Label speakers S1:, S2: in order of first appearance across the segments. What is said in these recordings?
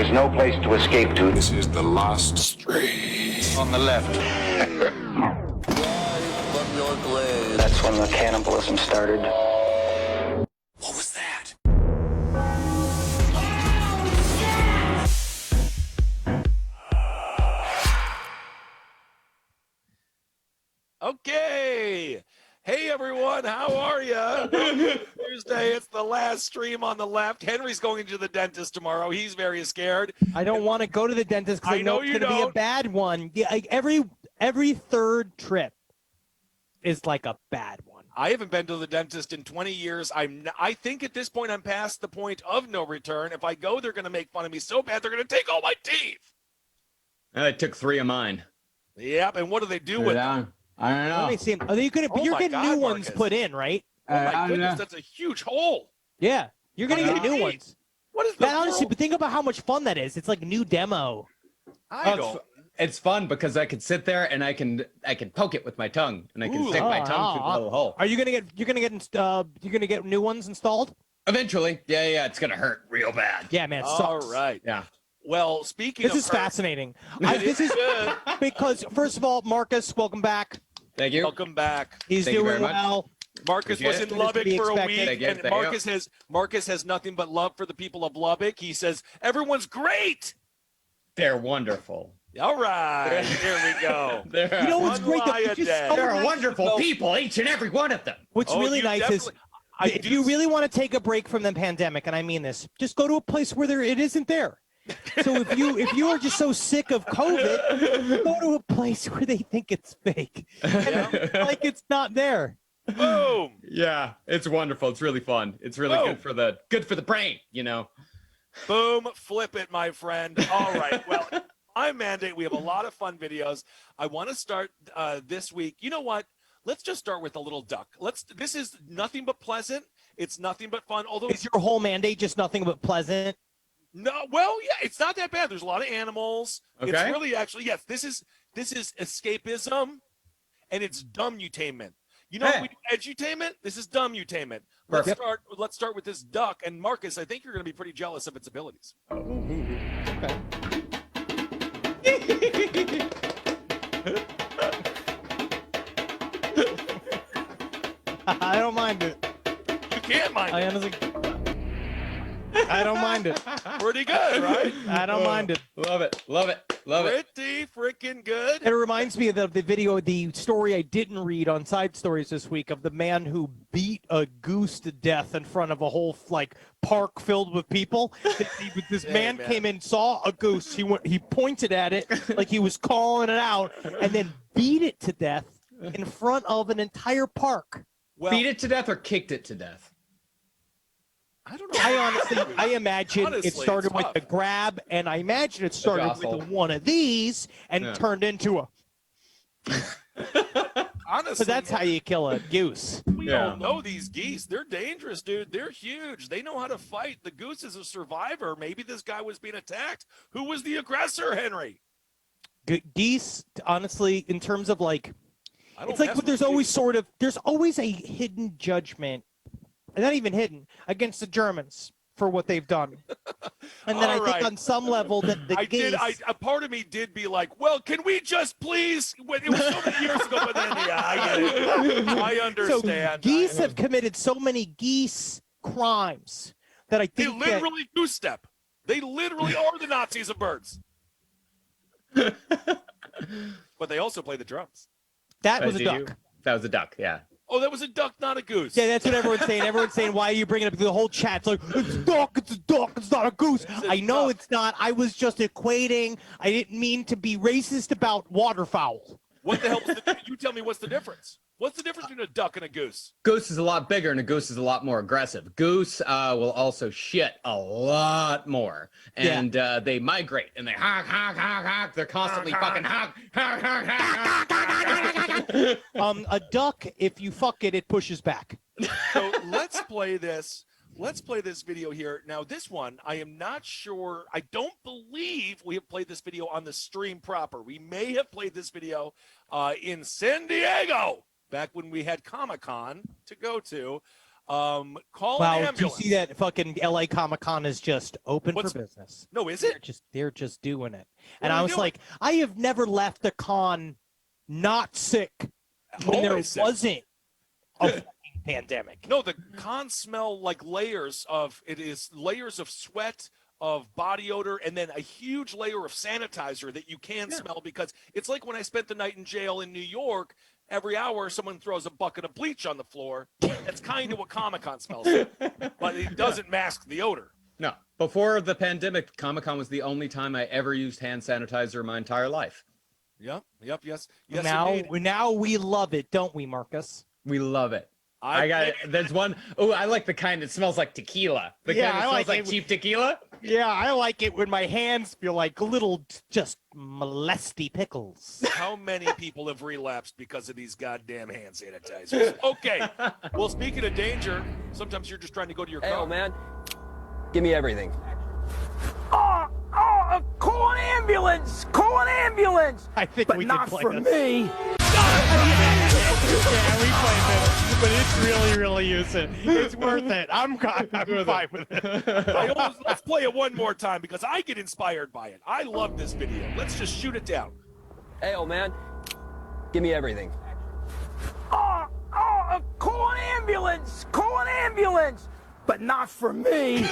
S1: There's no place to escape to.
S2: This is the last stream.
S1: On the left. That's when the cannibalism started.
S2: What was that?
S3: Okay. Hey, everyone. How are you? Tuesday. It's the last stream on the left. Henry's going to the dentist tomorrow. He's very scared.
S4: I don't want to go to the dentist because I know it's going to be a bad one. Yeah, like every third trip is like a bad one.
S3: I haven't been to the dentist in 20 years. I think at this point I'm past the point of no return. If I go, they're going to make fun of me so bad they're going to take all my teeth.
S5: I took 3 of mine.
S3: Yep. And what do they do with them?
S5: I don't know.
S4: Let me see. Are you gonna?
S3: Oh
S4: you're
S3: my
S4: getting
S3: God,
S4: new
S3: Marcus.
S4: ones put in, right?
S3: Oh my goodness, that's a huge hole.
S4: Yeah, you're gonna get new ones.
S3: What is the
S4: But honestly, but think about how much fun that is. It's like new demo.
S5: It's fun because I can sit there and I can poke it with my tongue and I can stick my tongue through the little hole.
S4: Are you gonna get? You're gonna get new ones installed?
S5: Eventually, yeah. It's gonna hurt real bad.
S4: Yeah, man. It sucks.
S3: All right.
S5: Yeah.
S3: Well, speaking of
S4: This is fascinating. This is
S3: good.
S4: because first of all, Marcus, welcome back.
S5: Thank you.
S3: Welcome back.
S4: He's
S5: Thank you very
S4: doing
S5: much.
S4: well.
S3: Marcus was in
S4: As
S3: Lubbock
S4: to be
S3: for a
S4: expected.
S3: week,
S5: Thank
S3: and
S5: you.
S3: Marcus has nothing but love for the people of Lubbock. He says everyone's great.
S5: They're wonderful.
S3: All right, here we go.
S4: You know what's great? Though?
S3: Lie a
S4: It's just
S3: day.
S4: so
S5: They're
S4: nice.
S5: wonderful people, each and every one of them.
S4: What's
S3: Oh,
S4: really
S3: you
S4: nice is
S3: definitely-
S4: if you really want to take a break from the pandemic, and I mean this, just go to a place where it isn't there. So if you are just so sick of COVID, go to a place where they think it's fake, like it's not there.
S3: Boom.
S5: Yeah, it's wonderful. It's really fun. It's really good for the brain, you know.
S3: Boom, flip it, my friend. All right. Well, my mandate, we have a lot of fun videos. I want to start this week. You know what? Let's just start with a little duck. This is nothing but pleasant. It's nothing but fun. Although
S4: Is your whole mandate just nothing but pleasant?
S3: no, well, yeah, it's not that bad. There's a lot of animals.
S5: Okay.
S3: It's really actually, yes, this is escapism and it's dumbutainment. You know,
S5: Hey.
S3: we do edutainment. This is dumbutainment.
S5: Perfect.
S3: Let's start with this duck. And Marcus, I think you're going to be pretty jealous of its abilities.
S4: I don't mind it.
S3: You can't mind
S4: I
S3: it.
S4: honestly, I don't mind it.
S3: Pretty good, right?
S4: I don't mind it.
S5: Love it.
S3: Pretty freaking good.
S4: It reminds me of the story I didn't read on Side Stories this week of the man who beat a goose to death in front of a whole park filled with people. This man came in, saw a goose. He pointed at it like he was calling it out, and then beat it to death in front of an entire park.
S3: Well,
S5: Beat it to death or kicked it to death?
S3: I don't know.
S4: I imagine
S3: Honestly,
S4: it started
S3: it's
S4: with
S3: tough.
S4: the grab, and I imagine it started
S5: jostle.
S4: with one of these and turned into a.
S3: Honestly,
S4: So that's how you kill a goose.
S3: we don't know these geese. They're dangerous, dude. They're huge. They know how to fight. The goose is a survivor. Maybe this guy was being attacked. Who was the aggressor, Henry?
S4: Geese, honestly, in terms of
S3: I don't
S4: it's like
S3: mess
S4: but there's
S3: with
S4: always
S3: geese.
S4: there's always a hidden judgment, not even hidden, against the Germans for what they've done. And then
S3: All
S4: I think
S3: right.
S4: on some level that the geese.
S3: A part of me did be like, well, can we just please? It was so many years ago, but then, yeah, I get it. I
S4: So
S3: understand.
S4: geese have committed so many geese crimes that I
S3: They
S4: think
S3: literally goose step. They literally are the Nazis of birds. But they also play the drums.
S4: that was a
S5: Did
S4: duck.
S5: you? That was a duck, yeah.
S3: Oh, that was a duck, not a goose.
S4: Yeah, that's what everyone's saying. Everyone's saying, why are you bringing it up? The whole chat's like, it's a duck, it's not a goose.
S3: It's a
S4: I know
S3: duck.
S4: it's not. I was just equating. I didn't mean to be racist about waterfowl.
S3: What the hell? You tell me what's the difference. What's the difference between a duck and a goose?
S5: Goose is a lot bigger and a goose is a lot more aggressive. Goose will also shit a lot more. And they migrate and they honk, honk, honk, honk. They're constantly fucking honk, honk, honk, honk, honk, honk.
S4: A duck, if you fuck it, it pushes back.
S3: So let's play this. Let's play this video here. Now, this one, I am not sure. I don't believe we have played this video on the stream proper. We may have played this video in San Diego back when we had Comic-Con to go to. Call an
S4: Wow, do you
S3: ambulance.
S4: see that fucking LA Comic-Con is just open
S3: What's-
S4: for business?
S3: No, is it?
S4: They're just doing it.
S3: What
S4: And
S3: are
S4: I
S3: they
S4: was
S3: doing?
S4: like, I have never left a con not sick when there
S3: Always sick.
S4: wasn't a fucking pandemic.
S3: No, the cons smell like layers of sweat, of body odor, and then a huge layer of sanitizer that you can smell, because it's like when I spent the night in jail in New York. Every hour, someone throws a bucket of bleach on the floor. That's kind of what Comic-Con smells like, but it doesn't mask the odor.
S5: No, before the pandemic, Comic-Con was the only time I ever used hand sanitizer in my entire life.
S3: Yes,
S4: now,
S3: indeed.
S4: now we love it, don't we, Marcus?
S5: We love it. I got it. There's one. Oh, I like the kind that smells like tequila. The
S4: Yeah,
S5: kind that
S4: I
S5: smells
S4: like
S5: like
S4: it.
S5: cheap tequila.
S4: Yeah, I like it when my hands feel like little, just molesty pickles.
S3: How many people have relapsed because of these goddamn hand sanitizers? Okay. Well, speaking of danger, sometimes you're just trying to go to your
S6: Hey,
S3: car.
S6: old man, give me everything.
S7: Call an ambulance! Call an ambulance!
S4: I think
S7: But
S4: we
S7: not
S4: can play
S7: for
S4: this.
S7: me!
S4: Yeah, we played this, but it's really useful. It's worth it. I'm fine with it.
S3: Let's play it one more time because I get inspired by it. I love this video. Let's just shoot it down.
S6: Hey, old man, give me everything.
S7: Call an ambulance! Call an ambulance! But not for me!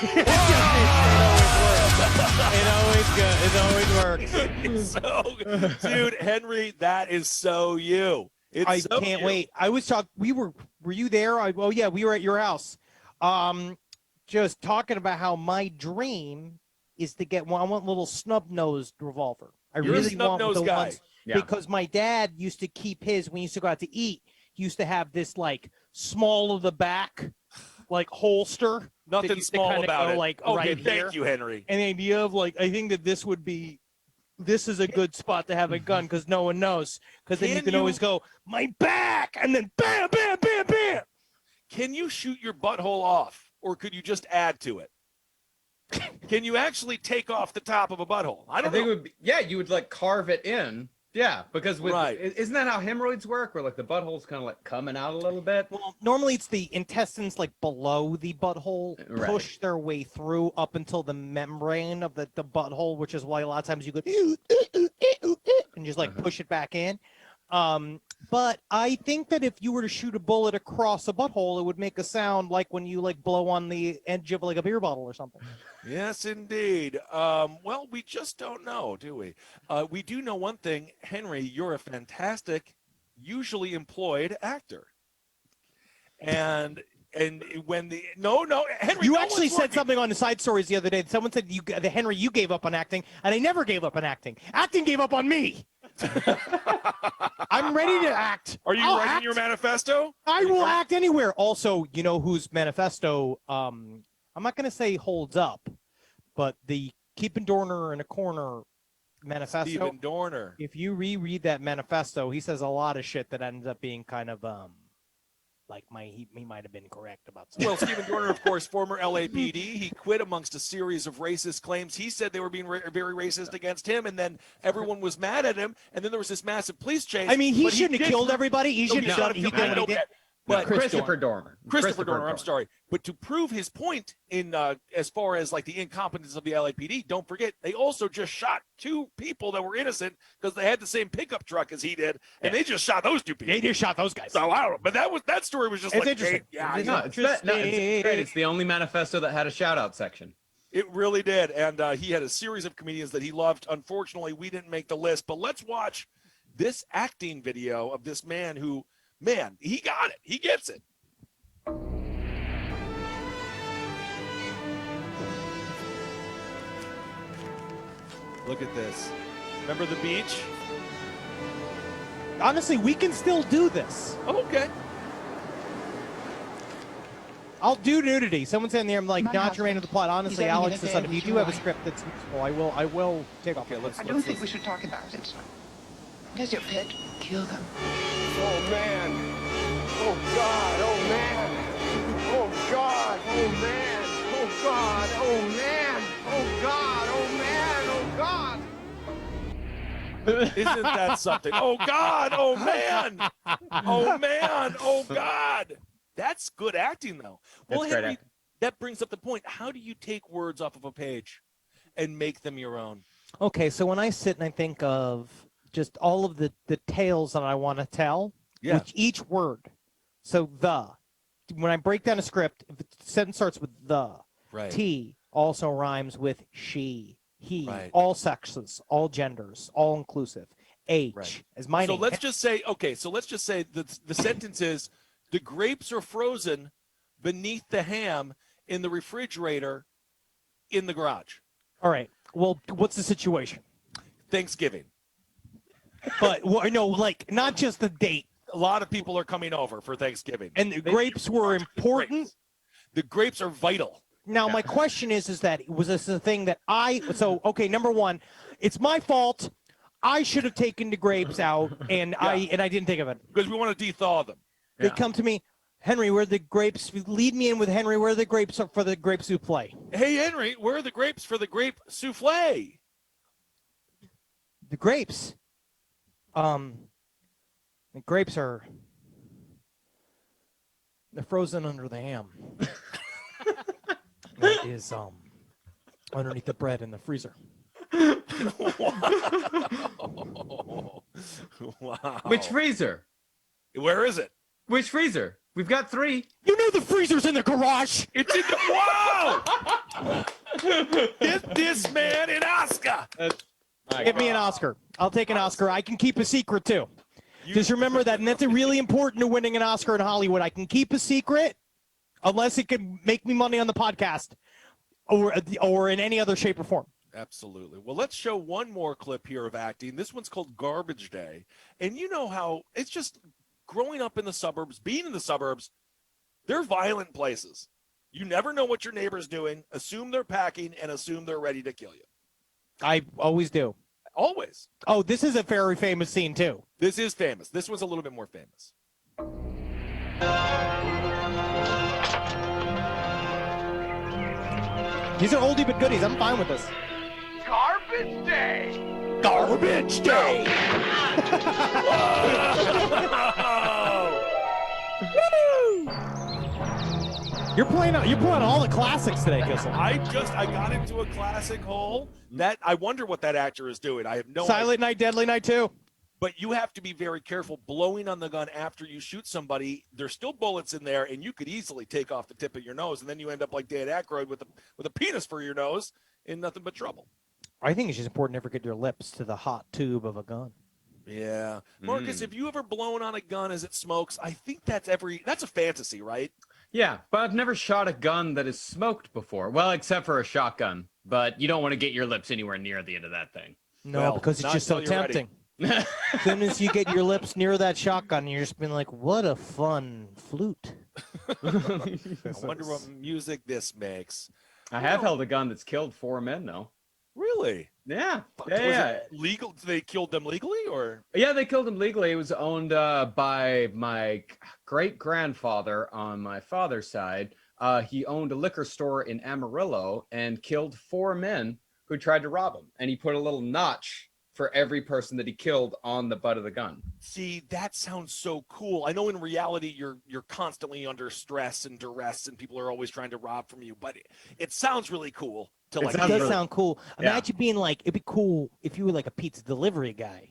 S4: It always works.
S3: It's so, dude, Henry, that is so you. It's
S4: I
S3: so
S4: can't
S3: you.
S4: wait. I was talking. Were you there? Oh yeah, we were at your house. Just talking about how my dream is to get one. I want a little snub-nosed revolver. I
S3: You're a
S4: really want
S3: snub-nosed
S4: the
S3: guy.
S4: ones
S5: Yeah.
S4: because my dad used to keep his when he used to go out to eat. He used to have this like small of the back, like holster. that
S3: Nothing
S4: used to
S3: small
S4: kinda
S3: about
S4: go,
S3: it.
S4: Like
S3: Okay,
S4: right
S3: thank
S4: here.
S3: you, Henry.
S4: And the idea of like, I think that this is a good spot to have a gun because no one knows. Because then you
S3: Can
S4: can
S3: you-
S4: always go, my back, and then bam, bam, bam, bam.
S3: Can you shoot your butthole off, or could you just add to it? Can you actually take off the top of a butthole? I
S5: I
S3: don't
S5: think
S3: know.
S5: it would be, yeah, you would like carve it in. Yeah, because with
S3: Right.
S5: isn't that how hemorrhoids work? Where like the butthole's kind of like coming out a little bit.
S4: Well, normally it's the intestines like below the butthole
S5: Right.
S4: push their way through up until the membrane of the butthole, which is why a lot of times you go and just like push it back in. But I think that if you were to shoot a bullet across a butthole, it would make a sound like when you like blow on the edge of like a beer bottle or something.
S3: Yes, indeed. Well, we just don't know, do we? We do know one thing, Henry. You're a fantastic, usually employed actor. And when the no Henry,
S4: You
S3: no
S4: actually
S3: one's
S4: said
S3: working.
S4: something on the side stories the other day. Someone said the Henry, you gave up on acting, and I never gave up on acting. Acting gave up on me. I'm ready to act.
S3: Are you
S4: I'll
S3: writing
S4: act.
S3: your manifesto?
S4: I will act anywhere. Also, you know whose manifesto? I'm not going to say holds up, but the Keeping Dorner in a Corner manifesto.
S3: Stephen Dorner.
S4: If you reread that manifesto, he says a lot of shit that ends up being kind of like he might have been correct about something.
S3: Well, Stephen Dorner, of course, former LAPD. He quit amongst a series of racist claims. He said they were being very racist against him, and then everyone was mad at him. And then there was this massive police chase.
S4: I mean, he
S3: but
S4: shouldn't have
S3: did-
S4: killed everybody. He
S3: No,
S4: shouldn't have done. He
S3: I
S4: did what
S3: know
S4: he did.
S3: that.
S5: But
S3: But
S5: Christopher Dormer.
S3: Christopher Dorner, I'm sorry. But to prove his point in as far as like the incompetence of the LAPD, don't forget they also just shot two people that were innocent because they had the same pickup truck as he did, and they just shot those two people.
S4: They just shot those guys.
S3: So I don't know, but that story was just
S4: It's
S3: like,
S4: interesting.
S3: hey, yeah,
S5: No, it's great. It's the only manifesto that had a shout out section.
S3: it really did, and he had a series of comedians that he loved. Unfortunately, we didn't make the list, but let's watch this acting video of this man who, man, he got it, he gets it. Look at this. Remember the beach?
S4: Honestly, we can still do this.
S3: Okay.
S4: I'll do nudity. Someone said in there, I'm like,
S8: My
S4: not
S8: husband.
S4: germane to the plot. Honestly,
S8: He's having
S4: Alex,
S8: an
S4: son, if you
S8: affair
S4: do have a
S8: with
S4: script that's useful, I will take off.
S3: Okay, let's
S8: I don't think we should talk about it. Does your pet kill them?
S7: Oh, man. Oh, God. Oh, man. Oh, God. Oh, man. Oh, God. Oh, man. Oh, God. Oh, man. Oh, God.
S3: Isn't that something? Oh God! Oh man! Oh man! Oh God! That's good acting, though. Well,
S5: That's great
S3: Henry,
S5: acting.
S3: that brings up the point. How do you take words off of a page and make them your own?
S4: Okay, so when I sit and I think of just all of the tales that I want to tell,
S3: Yeah.
S4: with each word. So when I break down a script, if the sentence starts with the,
S3: Right.
S4: T also rhymes with she, he,
S3: Right.
S4: all sexes, all genders, all inclusive. H
S3: Right.
S4: is my
S3: So
S4: name.
S3: let's just say, the sentence is, the grapes are frozen beneath the ham in the refrigerator in the garage.
S4: All right. Well, what's the situation?
S3: Thanksgiving.
S4: But no, like not just the date.
S3: A lot of people are coming over for Thanksgiving.
S4: And the grapes were important.
S3: The grapes are vital.
S4: Now, my question is that was this a thing that okay, number one, it's my fault. I should have taken the grapes out, and I didn't think of it.
S3: Because we want to thaw them.
S4: They come to me, Henry, where are the grapes? Lead me in with Henry, where are the grapes for the grape souffle?
S3: Hey, Henry, where are the grapes for the grape souffle?
S4: The grapes. The grapes are they're frozen under the ham. That is underneath the bread in the freezer.
S3: Wow.
S5: Which freezer?
S3: Where is it?
S5: Which freezer? We've got 3.
S4: You know the freezer's in the garage.
S3: It's in the wow. Get this man an Oscar.
S4: Give me an Oscar. I'll take an Oscar. I can keep a secret too. Just remember that, and that's really important to winning an Oscar in Hollywood. I can keep a secret unless it can make me money on the podcast or in any other shape or form.
S3: Absolutely. Well, let's show one more clip here of acting. This one's called Garbage Day. And you know how it's just growing up in the suburbs, being in the suburbs, they're violent places. You never know what your neighbor's doing. Assume they're packing and assume they're ready to kill you.
S4: I always do.
S3: Always.
S4: Oh, this is a very famous scene too.
S3: This is famous. This one's a little bit more famous.
S4: These are oldie but goodies. I'm fine with this.
S7: Garbage day!
S4: Garbage day. You're playing all the classics today, Kissel.
S3: I got into a classic hole. That I wonder what that actor is doing. I have no idea.
S4: Silent Night, Deadly Night 2.
S3: But you have to be very careful blowing on the gun after you shoot somebody. There's still bullets in there, and you could easily take off the tip of your nose, and then you end up like Dan Aykroyd with a penis for your nose in nothing but trouble.
S4: I think it's just important to never get your lips to the hot tube of a gun.
S3: Yeah. Marcus, have you ever blown on a gun as it smokes? I think that's a fantasy, right?
S5: Yeah, but I've never shot a gun that is smoked before. Well, except for a shotgun. But you don't want to get your lips anywhere near the end of that thing.
S4: No,
S3: Well,
S4: because it's
S3: not
S4: just so
S3: until you're ready.
S4: tempting. As soon as you get your lips near that shotgun, you're just being like, what a fun flute.
S3: I wonder what music this makes.
S5: I have held a gun that's killed 4 men, though.
S3: Really?
S5: Yeah.
S3: Was
S5: Yeah.
S3: it legal? They killed them legally, or?
S5: Yeah, they killed him legally. It was owned by my great-grandfather on my father's side. He owned a liquor store in Amarillo and killed 4 men who tried to rob him. And he put a little notch for every person that he killed on the butt of the gun.
S3: See, that sounds so cool. I know in reality you're constantly under stress and duress, and people are always trying to rob from you. But it sounds really cool. To like,
S4: It
S5: sounds
S4: does
S5: really-
S4: sound cool.
S5: Yeah.
S4: Imagine being like, it'd be cool if you were like a pizza delivery guy.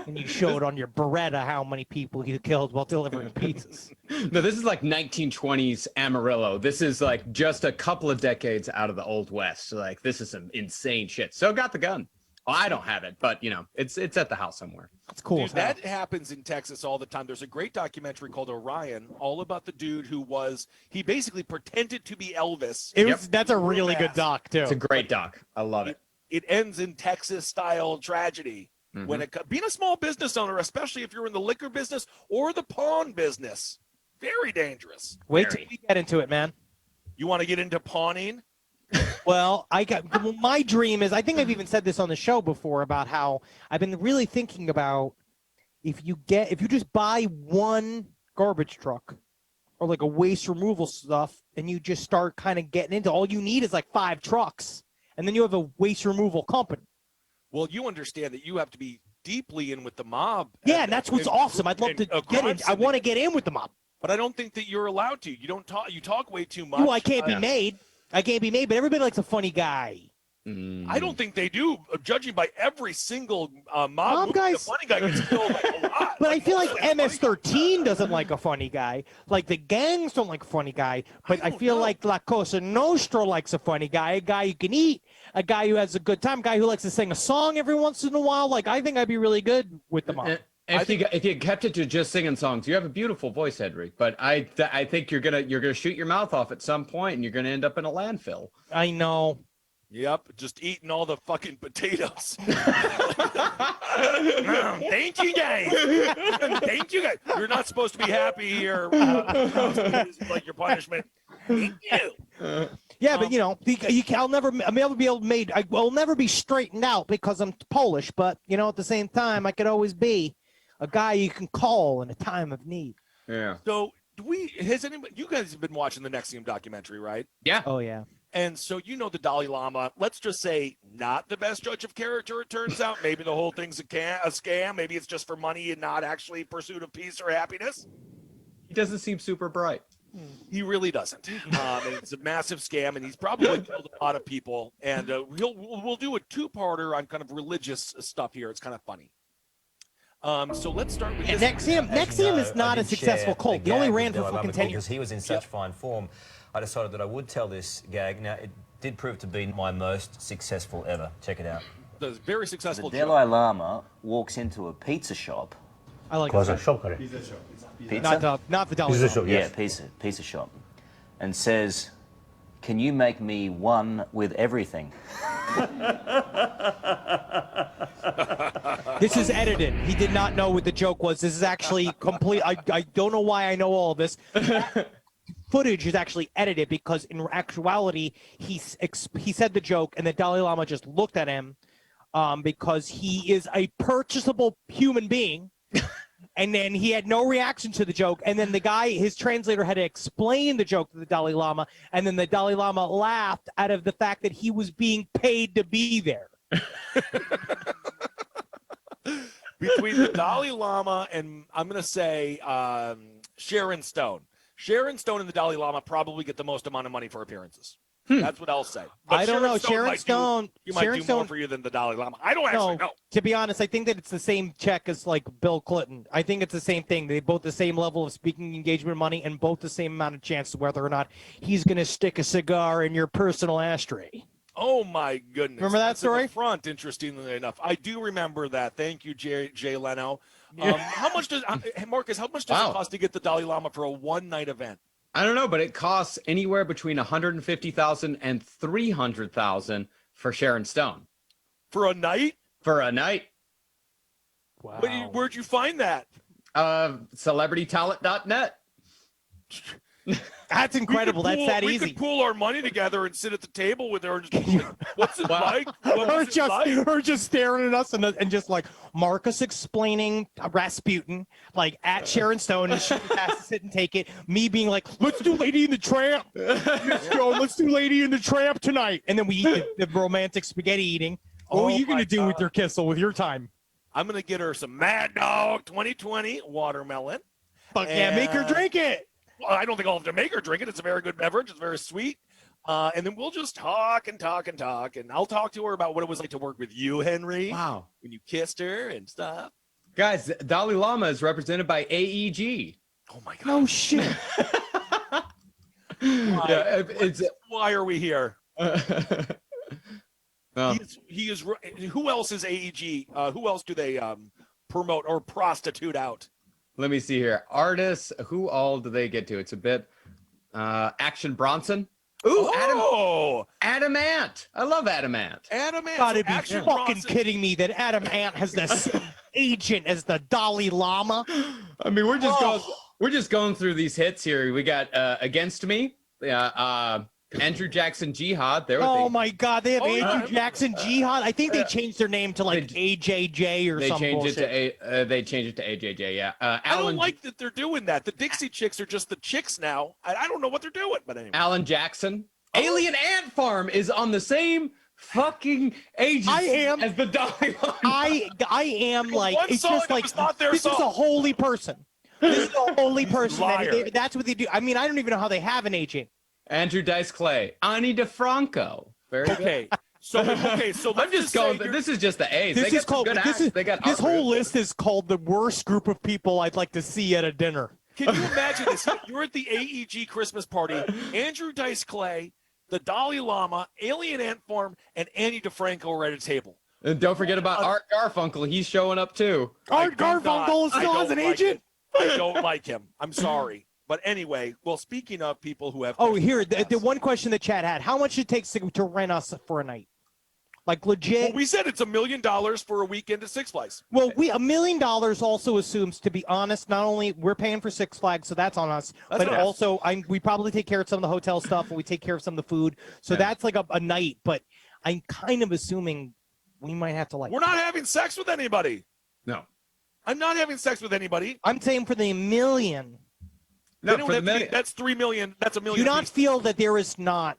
S4: And you showed on your Beretta how many people you killed while delivering pizzas.
S5: No, this is like 1920s Amarillo. This is like just a couple of decades out of the Old West. Like, this is some insane shit. So got the gun. Well, I don't have it, but it's at the house somewhere.
S4: That's cool.
S3: Dude,
S4: as hell.
S3: that happens in Texas all the time. There's a great documentary called Orion, all about the dude he basically pretended to be Elvis.
S4: That's a really good doc, too.
S5: It's a great doc. I love it.
S3: It ends in Texas-style tragedy. When being a small business owner, especially if you're in the liquor business or the pawn business, very dangerous.
S4: Wait till we get into it, man.
S3: You want to get into pawning?
S4: Well, my dream is, I think I've even said this on the show before about how I've been really thinking about if you just buy one garbage truck or like a waste removal stuff and you just start kind of getting into, all you need is like 5 trucks and then you have a waste removal company.
S3: Well, you understand that you have to be deeply in with the mob.
S4: Yeah, and that's what's awesome. I'd love to get in. I want to get in with the mob.
S3: But I don't think that you're allowed to. You don't talk. You talk way too much.
S4: Well, I can't be made. I can't be made, but everybody likes a funny guy.
S3: I don't think they do, judging by every single mob movie,
S4: guys.
S3: the funny guy gets killed like, a lot.
S4: But I feel like MS-13 doesn't like a funny guy. Like the gangs don't like a funny guy. But I feel like La Cosa Nostra likes a funny guy, a guy you can eat, a guy who has a good time, a guy who likes to sing a song every once in a while. Like I think I'd be really good with the mob.
S5: If you kept it to just singing songs, you have a beautiful voice, Henry. But I think you're gonna shoot your mouth off at some point, and you're gonna end up in a landfill.
S4: I know.
S3: Yep, just eating all the fucking potatoes. Thank you, guys. Thank you, guys. You're not supposed to be happy here. This is like your punishment. Thank you.
S4: Yeah, but you know, I'll never be able to made. I will never be straightened out because I'm Polish. But you know, at the same time, I could always be a guy you can call in a time of need.
S5: Yeah.
S3: So, has anybody? You guys have been watching the Nexium documentary, right?
S5: Yeah.
S4: Oh yeah.
S3: And so you know the Dalai Lama, let's just say not the best judge of character, it turns out. Maybe the whole thing's a scam. Maybe it's just for money and not actually pursuit of peace or happiness.
S5: He doesn't seem super bright.
S3: He really doesn't. And it's a massive scam, and he's probably killed a lot of people. And we'll do a two-parter on kind of religious stuff here. It's kind of funny. So let's start with this.
S4: Nexium is not a successful cult. He only ran for fucking 10 years.
S9: Because he was in such fine form, I decided that I would tell this gag. Now, it did prove to be my most successful ever. Check it out.
S3: The very successful
S10: The Dalai Lama walks into a pizza shop.
S4: I like that.
S10: Pizza?
S4: Not the Dalai Lama.
S10: Yeah, pizza shop. And says, "Can you make me one with everything?"
S4: This is edited. He did not know what the joke was. This is actually complete. I don't know why I know all this. Footage is actually edited because in actuality he said the joke and the Dalai Lama just looked at him because he is a purchasable human being. And then he had no reaction to the joke. And then the guy, his translator, had to explain the joke to the Dalai Lama. And then the Dalai Lama laughed out of the fact that he was being paid to be there.
S3: Between the Dalai Lama and I'm going to say Sharon Stone. Sharon Stone and the Dalai Lama probably get the most amount of money for appearances. That's what I'll say. But
S4: I don't know. Sharon Stone
S3: might do more for you than the Dalai Lama. I don't actually know.
S4: To be honest, I think that it's the same check as like Bill Clinton. I think it's the same thing. They both the same level of speaking engagement money and both the same amount of chance whether or not he's going to stick a cigar in your personal ashtray.
S3: Oh my goodness!
S4: Remember that
S3: That's
S4: story?
S3: in the front, interestingly enough, I do remember that. Thank you, Jay Leno. How much does Marcus? How much does it cost to get the Dalai Lama for a one-night event?
S5: I don't know, but it costs anywhere between $150,000 and $300,000 for Sharon Stone.
S3: For a night?
S5: For a night.
S4: Wow.
S3: Where'd you find that?
S5: CelebrityTalent.net.
S4: That's incredible. That's that easy.
S3: We could pool our money together and sit at the table with her and just be like, what's it like?
S4: Her just staring at us and just like Marcus explaining Rasputin, like at Sharon Stone, and she has to sit and take it. Me being like, let's do Lady in the Tramp. Let's do Lady in the Tramp tonight. And then we eat the romantic spaghetti eating. What are you going to do with your Kissel with your time?
S3: I'm going to get her some Mad Dog 2020 watermelon.
S4: Fuck yeah, make her drink it.
S3: Well, I don't think I'll have to make her drink it. It's a very good beverage. It's very sweet. And then we'll just talk and talk and talk. And I'll talk to her about what it was like to work with you, Henry.
S5: Wow.
S3: When you kissed her and stuff.
S5: Guys, Dalai Lama is represented by AEG.
S3: Oh, my God.
S4: No shit.
S3: Why are we here?
S5: Well,
S3: He is. Who else is AEG? Who else do they promote or prostitute out?
S5: let me see here. Artists, who all do they get to? It's a bit Action Bronson. Ooh, Adam Ant. I love Adam Ant.
S3: Adam Ant.
S4: Gotta be
S3: Action
S4: fucking
S3: Bronson.
S4: kidding me that Adam Ant has the same agent as the Dalai Lama.
S5: I mean, we're just going through these hits here. We got Against Me, Andrew Jackson Jihad.
S4: Oh my God, they have Andrew Jackson Jihad. I think they changed their name to like AJJ or something.
S5: They changed it to AJJ. Yeah.
S3: I don't like that they're doing that. The Dixie Chicks are just the chicks now. I don't know what they're doing, but anyway.
S5: Alan Jackson. Alien Ant Farm is on the same fucking agency as the Dalai Lama.
S4: I am like,
S3: One
S4: it's
S3: song
S4: just
S3: that
S4: like
S3: was not their
S4: this
S3: song.
S4: is a holy person This is the only person
S3: Liar.
S4: that's what they do. I mean, I don't even know how they have an agent.
S5: Andrew Dice Clay, Ani DeFranco. Very good.
S3: Okay. So
S5: I'm just going. This is just the A's.
S4: This
S5: They
S4: is
S5: get some
S4: called.
S5: good acts. They got
S4: This
S5: art
S4: whole
S5: roots.
S4: list is called the worst group of people I'd like to see at a dinner.
S3: Can you imagine this? You're at the AEG Christmas party. Andrew Dice Clay, the Dalai Lama, Alien Ant Farm, and Annie DeFranco are at a table.
S5: And don't forget about Art Garfunkel. He's showing up too.
S4: Art Garfunkel still has an agent.
S3: I don't like him. I'm sorry. But anyway, well, speaking of people who have...
S4: Oh, here, the one question the chat had. How much it takes to rent us for a night? Like legit.
S3: Well, we said it's $1 million for a weekend at Six Flags.
S4: Well, $1 million also assumes, to be honest, not only we're paying for Six Flags, so that's on us, but also we probably take care of some of the hotel stuff and we take care of some of the food. So that's like a night, but I'm kind of assuming we might have to
S3: We're not having sex with anybody.
S5: No.
S3: I'm not having sex with anybody.
S4: I'm saying for the $1 million.
S5: No, for the million.
S3: That's $3 million. That's $1 million.
S4: Do you not feel that there is not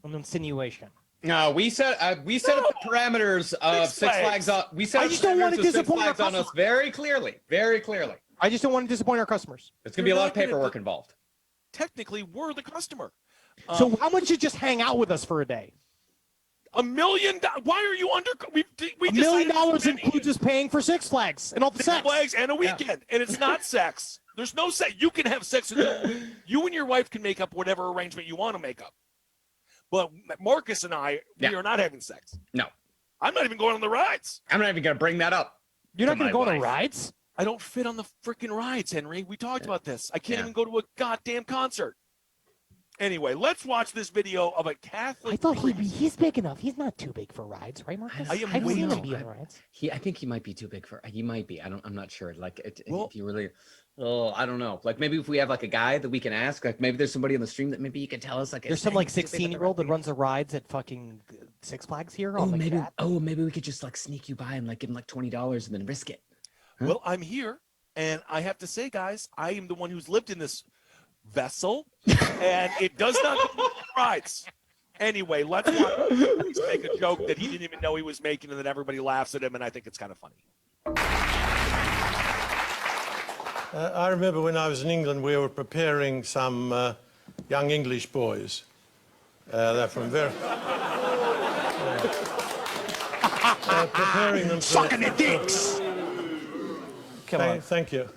S4: an insinuation?
S5: No, we set up the parameters of Six Flags. We set up the parameters of Six Flags on us very clearly. Very clearly.
S4: I just don't want to disappoint our customers.
S5: It's going to be a lot of paperwork involved.
S3: Technically, we're the customer.
S4: So how much you just hang out with us for a day?
S3: $1 million. Why are you under? We
S4: $1 million includes us paying for Six Flags and all the
S3: Six
S4: sex.
S3: Flags and a weekend, and it's not sex. There's no sex. You can have sex. You and your wife can make up whatever arrangement you want to make up. But Marcus and I, we are not having sex.
S5: No.
S3: I'm not even going on the rides.
S5: I'm not even going to bring that up.
S4: You're not going to go on the rides?
S3: I don't fit on the freaking rides, Henry. We talked about this. I can't even go to a goddamn concert. Anyway, let's watch this video of a Catholic.
S4: I thought he's big enough. He's not too big for rides, right, Marcus? I've seen him be on rides.
S5: I think he might be too big for. He might be. I'm not sure. Like, if you really. Oh, I don't know. Like, maybe if we have like a guy that we can ask, like maybe there's somebody on the stream that maybe you can tell us. Like,
S4: there's some like 16-year-old that runs the rides at fucking Six Flags here.
S5: Maybe we could just like sneak you by and like give him like $20 and then risk it.
S3: Huh? Well, I'm here, and I have to say, guys, I am the one who's lived in this vessel, and it does not go on rides. Anyway, let's make a joke that he didn't even know he was making, and then everybody laughs at him, and I think it's kind of funny.
S11: I remember when I was in England, we were preparing some young English boys. They're from very... preparing them
S4: Sucking the dicks!
S11: Come on. Thank you.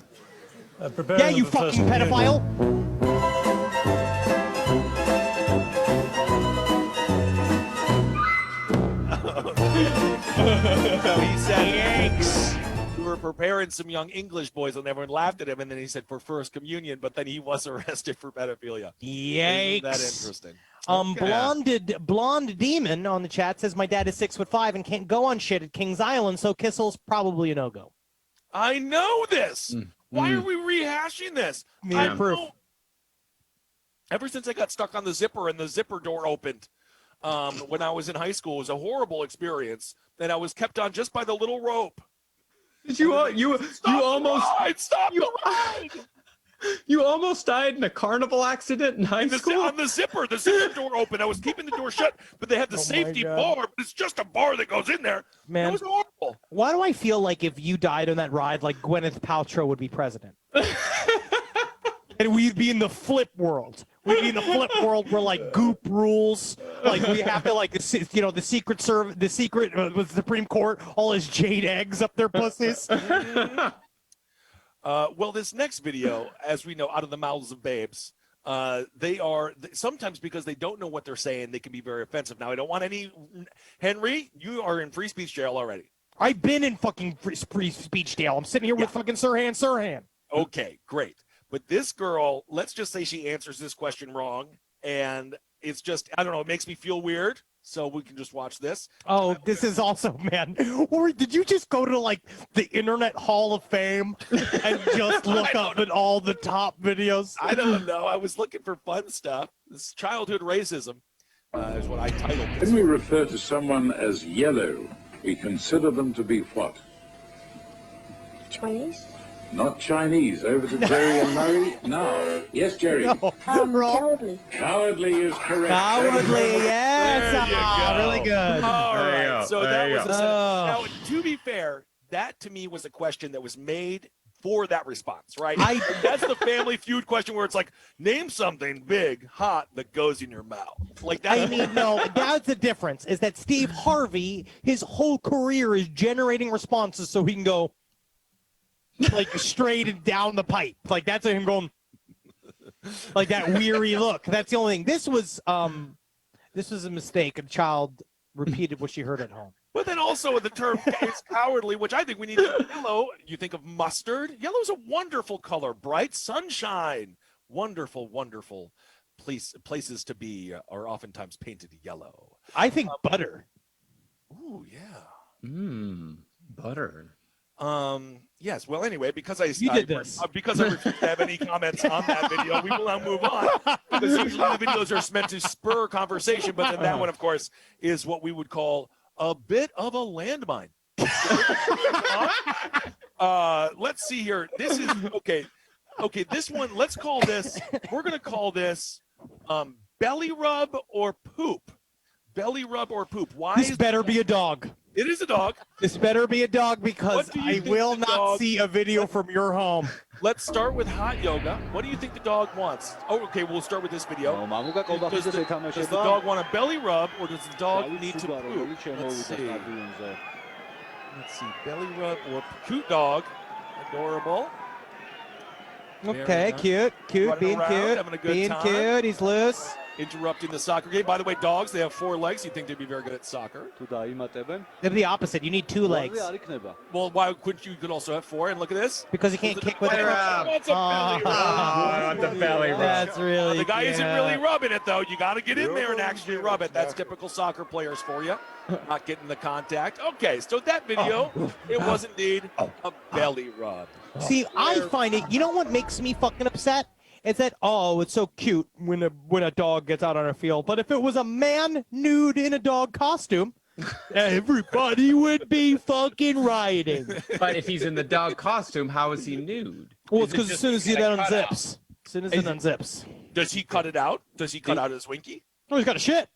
S4: Yeah, you fucking pedophile!
S3: He said, "Yikes." We were preparing some young English boys, and everyone laughed at him. And then he said, "For first communion," but then he was arrested for pedophilia.
S4: Yikes!
S3: Isn't that interesting?
S4: Blonde Demon on the chat says my dad is 6'5" and can't go on shit at Kings Island, so Kissel's probably a no-go.
S3: I know this. Why are we rehashing this? I
S4: proof.
S3: know. Ever since I got stuck on the zipper and the zipper door opened when I was in high school, it was a horrible experience. And I was kept on just by the little rope.
S5: You almost died in a carnival accident in high school?
S3: On the zipper door open. I was keeping the door shut, but they had the safety bar, but it's just a bar that goes in there.
S4: Man,
S3: it was horrible.
S4: Why do I feel like if you died on that ride, like Gwyneth Paltrow would be president? And we'd be in the flip world. We'd be in the flip world where like goop rules. Like we have to the Secret Service, the Supreme Court, all his jade eggs up their pussies.
S3: Well, this next video, as we know, out of the mouths of babes, they are sometimes because they don't know what they're saying, they can be very offensive. Now, I don't want any. Henry, you are in free speech jail already.
S4: I've been in fucking free speech jail. I'm sitting here with fucking Sirhan.
S3: Okay, great. But this girl, let's just say she answers this question wrong, and it's just, I don't know, it makes me feel weird. So we can just watch this.
S4: Oh, this is also, man. Or did you just go to like the Internet Hall of Fame and just look up at all the top videos?
S3: I don't know. I was looking for fun stuff. This childhood racism is what I titled this.
S12: When we refer to someone as yellow, we consider them to be what?
S13: Chinese?
S12: Not Chinese. Over to Jerry and Murray? No. Yes, Jerry.
S13: No. Cowardly.
S12: Cowardly is correct.
S4: Cowardly, yes. Really good.
S3: All right. So that was now, to be fair, that to me was a question that was made for that response, right? That's the Family Feud question where it's like, name something big, hot that goes in your mouth. Like that.
S4: I mean, no, that's the difference. Is that Steve Harvey? His whole career is generating responses so he can go like straight and down the pipe. Like that's him going like that weary look. That's the only thing. This was a mistake. A child repeated what she heard at home.
S3: But then also the term is cowardly, which I think we need to yellow. You think of mustard. Yellow is a wonderful color, bright sunshine. Wonderful, wonderful places to be are oftentimes painted yellow.
S4: I think butter.
S3: Ooh, yeah.
S5: Butter.
S3: Yes. Well, anyway, because I
S4: did this.
S3: Because I refuse to have any comments on that video, we will now move on. Because usually the videos are meant to spur conversation, but then that one, of course, is what we would call a bit of a landmine. Let's see here. This is okay. Okay, this one. Let's call this. We're gonna call this belly rub or poop. Belly rub or poop. Why?
S4: This better be a dog.
S3: It is a dog.
S4: This better be a dog because I will not see a video from your home.
S3: Let's start with hot yoga. What do you think the dog wants? Oh, okay, we'll start with this video. Does the dog want a belly rub or does the dog need to poop? Let's see. Let's see. Belly rub or cute dog. Adorable.
S4: Okay, cute, being cute,
S3: having a good
S4: being
S3: time.
S4: cute. He's loose.
S3: Interrupting the soccer game. By the way, dogs, they have 4 legs. You'd think they'd be very good at soccer.
S4: They're the opposite. You need 2 legs.
S3: Well, why couldn't you could also have 4? And look at this.
S4: Because you can't kick with it.
S3: Wants a belly rub.
S5: I want the belly rub.
S4: That's really
S3: The guy isn't
S4: cute.
S3: really rubbing it, though. You got to get in there and actually rub it. That's typical soccer players for you. Not getting the contact. Okay, so that video, it was indeed a belly rub.
S4: See, I find it. You know what makes me fucking upset? It's that it's so cute when a dog gets out on a field. But if it was a man nude in a dog costume, everybody would be fucking rioting.
S5: But if he's in the dog costume, how is he nude?
S4: Well, it's because as soon as it unzips. As soon as it unzips.
S3: Does he cut it out? Does he cut out his winky?
S4: Oh, he's got a shit.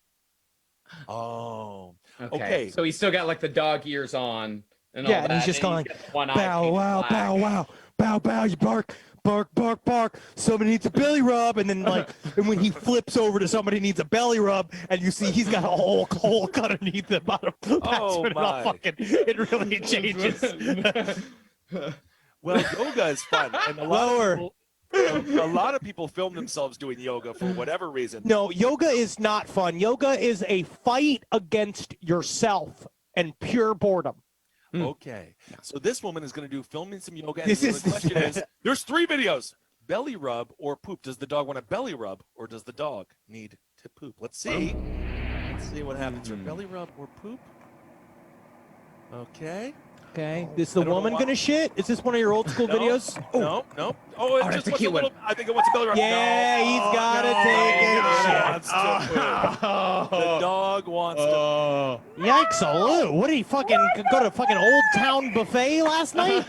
S3: Oh.
S5: Okay. So he's still got like the dog ears on. And all
S4: Yeah,
S5: that,
S4: and he's just going,
S5: one
S4: bow, wow, bow, wow, bow, bow, you bark, bark, bark, bark. Somebody needs a belly rub, and then and when he flips over to somebody needs a belly rub, and you see he's got a hole cut underneath the bottom. That's when it all it really changes.
S3: Well, yoga is fun, and a lot of people film themselves doing yoga for whatever reason.
S4: No, yoga is not fun. Yoga is a fight against yourself and pure boredom.
S3: Okay, so this woman is going to do filming some yoga. And
S4: The
S3: question is, there's 3 videos: belly rub or poop. Does the dog want a belly rub or does the dog need to poop? Let's see. Let's see what happens. Belly rub or poop? Okay.
S4: Okay. Is the woman going to shit? Is this one of your old school videos?
S3: No. Oh, it just wants a little. I think it wants a belly rub.
S4: Yeah, he's got to take it.
S3: The dog wants to.
S4: Yikes-a-loo. What did he fucking go to fucking Old Town Buffet last night?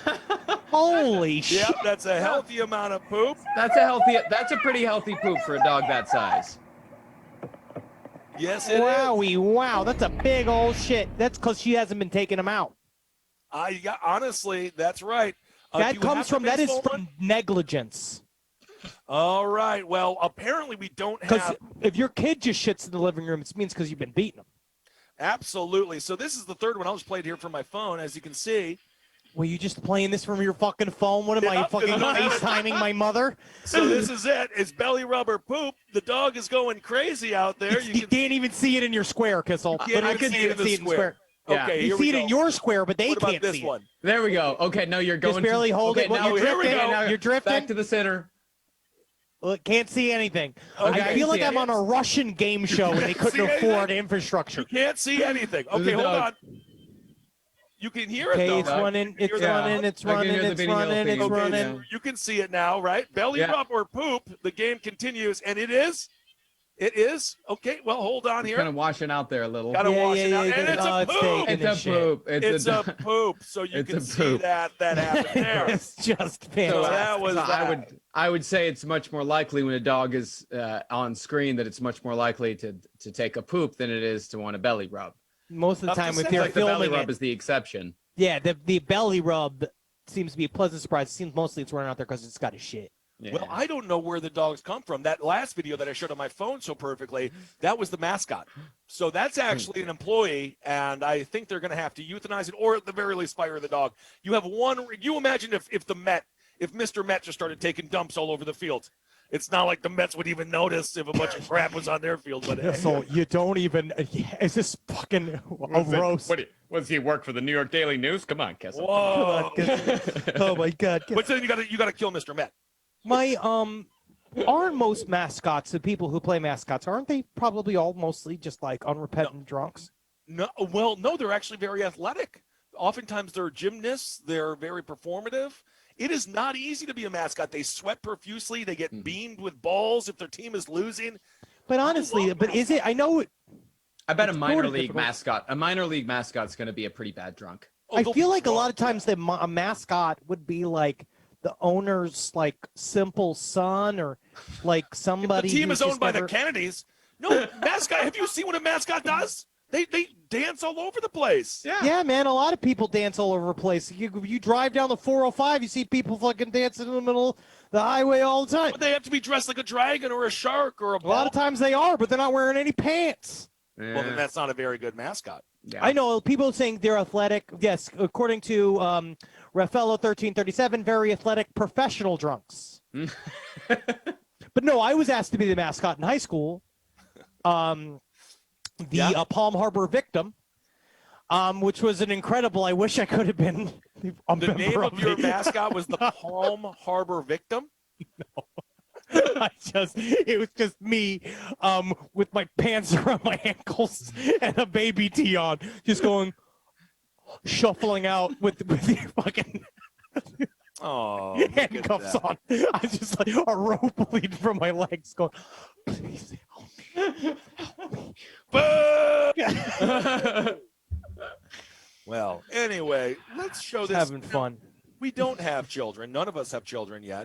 S4: Holy shit.
S3: Yep, that's a healthy amount of poop.
S5: That's a pretty healthy poop for a dog that size.
S3: Yes, it is.
S4: Wowie, wow. That's a big old shit. That's because she hasn't been taking them out.
S3: Honestly, that's right.
S4: That is from negligence.
S3: All right. Well, apparently we don't have.
S4: Because if your kid just shits in the living room, it means because you've been beating them.
S3: Absolutely. So this is the third one. I'll just play it here from my phone, as you can see.
S4: Were you just playing this from your fucking phone? What am I fucking FaceTiming my mother?
S3: So this is it. It's belly rub or poop. The dog is going crazy out there.
S4: You can't even see it in your square, Kissel.
S3: I can see it in the square.
S5: Yeah.
S3: Okay,
S4: you see it in your square, but they can't
S3: this
S4: see
S3: one?
S4: it.
S5: There we go. Okay, no, you're going
S4: Just barely hold it.
S5: Now,
S4: You're drifting.
S5: Now
S4: You're drifting.
S5: Back to the center.
S4: Well, it can't see anything.
S3: Okay,
S4: I feel like I'm on a Russian game show and they couldn't afford infrastructure.
S3: You can't see anything. Okay, hold on. You can hear it, though.
S4: Okay, it's running. It's running. It's running. It's running. It's running.
S3: You can see it now, right? Belly rub or poop. The game continues, and it is. It is. Okay, well, hold on here.
S5: Kind of washing out there a little.
S3: Got to wash it out. And it's a poop.
S5: It's a poop.
S3: It's a poop. So you can see that happened there.
S4: It's just fantastic.
S3: So that was that.
S5: I would say it's much more likely when a dog is on screen that it's much more likely to take a poop than it is to want a belly rub.
S4: Most of the time, if
S5: It's
S4: you're
S5: like the belly
S4: filming
S5: rub
S4: it,
S5: is the exception.
S4: yeah, the belly rub seems to be a pleasant surprise. It seems mostly it's running out there because it's got a shit.
S5: Yeah.
S3: Well, I don't know where the dogs come from. That last video that I showed on my phone so perfectly, that was the mascot. So that's actually an employee, and I think they're going to have to euthanize it, or at the very least fire the dog. You have one. You imagine if Mr. Met just started taking dumps all over the field. It's not like the Mets would even notice if a bunch of crap was on their field. But
S4: So you don't even. Is this fucking a roast?
S5: What does he work for the New York Daily News? Come on, Kessel.
S3: Whoa!
S4: Oh my God!
S3: But then you got to kill Mr. Met.
S4: My aren't most mascots, the people who play mascots, aren't they probably all mostly just like unrepentant drunks?
S3: No, well, no, they're actually very athletic. Oftentimes they're gymnasts. They're very performative. It is not easy to be a mascot. They sweat profusely. They get beamed with balls if their team is losing.
S4: But honestly, is it? I know.
S5: I bet a minor league mascot's going to be a pretty bad drunk.
S4: I feel like a lot of times a mascot would be like the owner's like simple son or like somebody.
S3: If the team is owned by the Kennedys. No, mascot. Have you seen what a mascot does? They dance all over the place.
S4: Yeah, man. A lot of people dance all over the place. You drive down the 405, you see people fucking dancing in the middle of the highway all the time.
S3: But they have to be dressed like a dragon or a shark or a ball.
S4: A lot of times they are, but they're not wearing any pants.
S3: Well, then that's not a very good mascot.
S5: Yeah.
S4: I know people saying they're athletic. Yes, according to Raffaello 1337, very athletic professional drunks. But no, I was asked to be the mascot in high school. Palm Harbor Victim, which was an incredible. I wish I could have been.
S3: The name of your mascot was the Palm Harbor Victim?
S4: No. It was just me with my pants around my ankles and a baby tee on, just going shuffling out with the fucking handcuffs on. I just like a rope leading from my legs going, please help me.
S3: Well, anyway, let's show this.
S4: Having fun.
S3: We don't have children. None of us have children yet.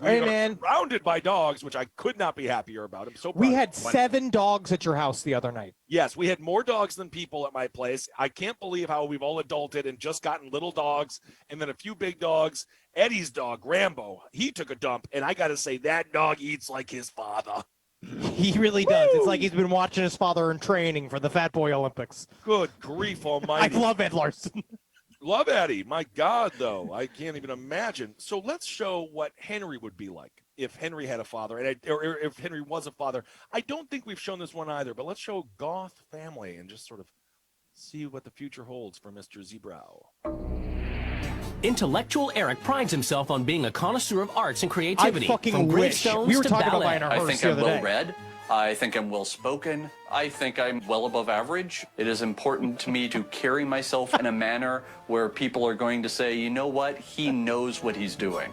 S3: We
S4: Hey,
S3: are
S4: man.
S3: surrounded by dogs, which I could not be happier about. I'm so proud.
S4: We had 7 dogs at your house the other night.
S3: Yes, we had more dogs than people at my place. I can't believe how we've all adulted and just gotten little dogs and then a few big dogs. Eddie's dog, Rambo, he took a dump, and I got to say, that dog eats like his father.
S4: He really does. It's like he's been watching his father in training for the Fat Boy Olympics.
S3: Good grief almighty.
S4: I love Ed Larson.
S3: Love Eddie. My God, though. I can't even imagine. So let's show what Henry would be like if Henry had a father, or if Henry was a father. I don't think we've shown this one either, but let's show Goth family and just sort of see what the future holds for Mr. Zebrow.
S13: Intellectual Eric prides himself on being a connoisseur of arts and creativity.
S4: I fucking
S13: from
S4: wish.
S13: gravestones
S4: We were
S13: to
S4: talking about
S13: ballet.
S4: buying our
S14: I
S4: hearse
S14: think
S4: the
S14: I'm
S4: other day.
S14: well read. I think I'm well spoken. I think I'm well above average. It is important to me to carry myself in a manner where people are going to say, you know what, he knows what he's doing.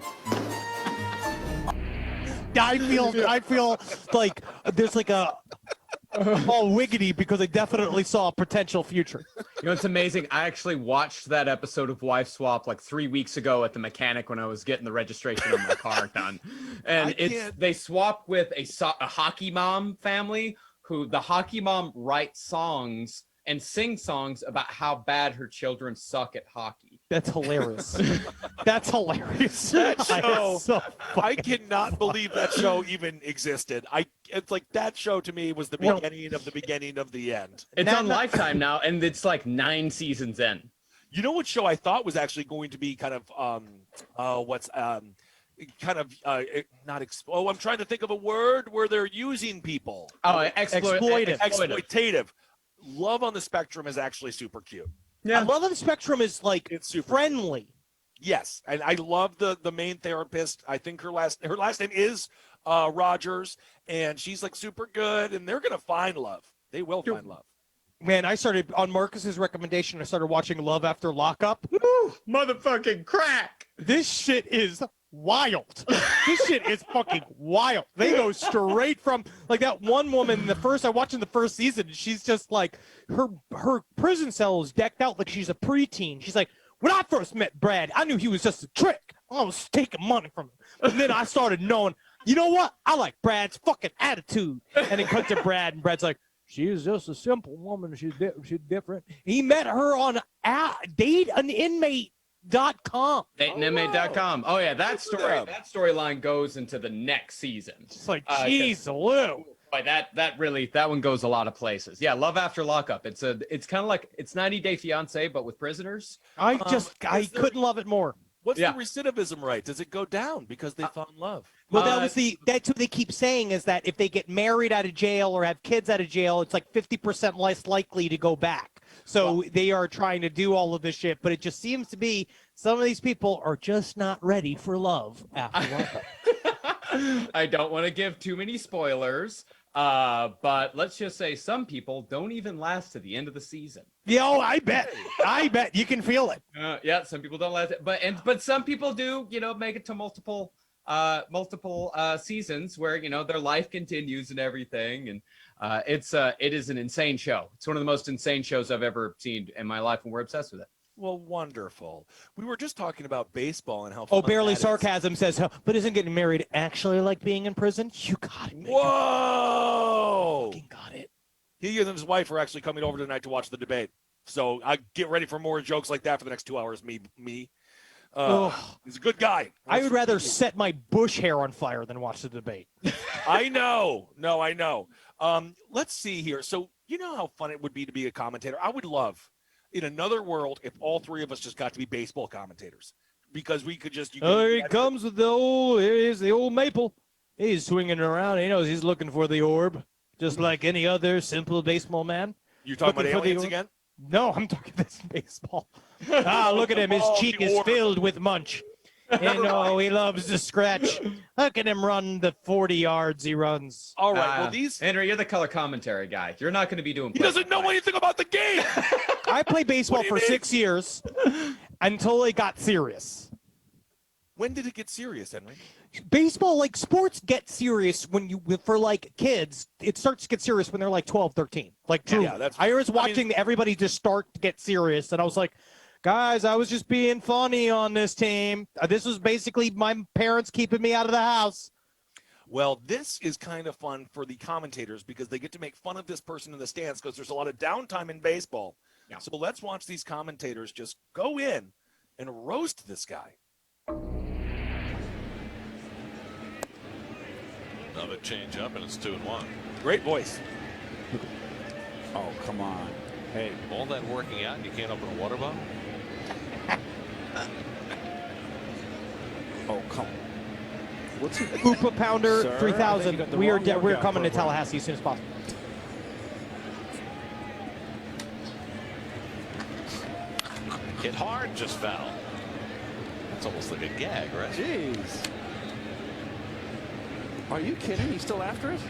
S4: I feel like there's like a all wiggity because I definitely saw a potential future.
S5: You know, it's amazing. I actually watched that episode of Wife Swap like 3 weeks ago at the mechanic when I was getting the registration on my car done. And they swap with a hockey mom family who the hockey mom writes songs and sings songs about how bad her children suck at hockey.
S4: That's hilarious. That's hilarious.
S3: That show, I cannot believe that show even existed. It's like that show to me was the beginning of the beginning of the end.
S5: It's on Lifetime now, and it's like 9 seasons in.
S3: You know what show I thought was actually going to be kind of I'm trying to think of a word where they're using people. Exploitative. Love on the Spectrum is actually super cute.
S4: Yeah. Love on the Spectrum is like
S3: it's super
S4: friendly.
S3: Yes, and I love the main therapist. I think her last name is Rogers, and she's like super good, and they're gonna find love. They will find love.
S4: Man, I started on Marcus's recommendation. I started watching Love After Lockup.
S5: Woo, motherfucking crack!
S4: This shit is wild. This shit is fucking wild. They go straight from like that one woman. I watched in the first season. She's just like her prison cell is decked out like she's a preteen. She's like, when I first met Brad, I knew he was just a trick. I was taking money from him, and then I started knowing, you know what? I like Brad's fucking attitude. And then cut to Brad, and Brad's like, she is just a simple woman. She's different. He met her on an inmate Daytonmate.com.
S5: Daytonmate.com. Oh yeah, that storyline goes into the next season.
S4: It's like, geez, Lou.
S5: Boy, that one goes a lot of places. Yeah, Love After Lockup. It's kind of like it's 90 Day Fiance, but with prisoners.
S4: I couldn't love it more.
S3: What's the recidivism rate? Does it go down because they found love?
S4: Well, that's what they keep saying, is that if they get married out of jail or have kids out of jail, it's like 50% less likely to go back. So they are trying to do all of this shit, but it just seems to be some of these people are just not ready for love after love.
S5: I don't want to give too many spoilers, but let's just say some people don't even last to the end of the season.
S4: Yo, I bet you can feel it.
S5: Yeah, some people don't last, but some people do. Make it to multiple seasons where their life continues and everything, and it is an insane show. It's one of the most insane shows I've ever seen in my life, and we're obsessed with it.
S3: Well, wonderful. We were just talking about baseball and how.
S4: Barely sarcasm says, but isn't getting married actually like being in prison? You got it.
S3: Whoa!
S4: Fucking got it.
S3: He and his wife are actually coming over tonight to watch the debate. So I get ready for more jokes like that for the next 2 hours. Me. He's a good guy.
S4: I would rather set my bush hair on fire than watch the debate.
S3: I know. No, I know. Let's see here. So you know how fun it would be to be a commentator? I would love, in another world, if all three of us just got to be baseball commentators, because we could just.
S4: Here he comes with here's the old maple. He's swinging around. He knows he's looking for the orb, just like any other simple baseball man.
S3: You're talking about aliens again?
S4: No, I'm talking this baseball. Look at him. His cheek is filled with munch. And he loves to scratch. Look at him run the 40 yards he runs.
S3: All right. Well,
S5: Henry, you're the color commentary guy. You're not going to be doing.
S3: He doesn't know anything about the game.
S4: I played baseball for 6 years until it got serious.
S3: When did it get serious, Henry?
S4: Baseball, like sports, get serious for like kids. It starts to get serious when they're like 12, 13. Like, true. Yeah, I was watching everybody just start to get serious, and I was like, guys, I was just being funny on this team. This was basically my parents keeping me out of the house.
S3: Well, this is kind of fun for the commentators because they get to make fun of this person in the stands because there's a lot of downtime in baseball. Yeah. So let's watch these commentators just go in and roast this guy.
S15: Another change up, and it's 2-1.
S3: Great voice.
S15: Oh, come on. Hey, all that working out, and you can't open a water bottle?
S16: Oh, come on. What's it?
S4: Oopa Pounder
S16: Sir,
S4: 3000. We're coming to Tallahassee as soon as possible.
S15: Hit hard, just foul. That's almost like a gag, right?
S16: Jeez. Are you kidding? He's still after it?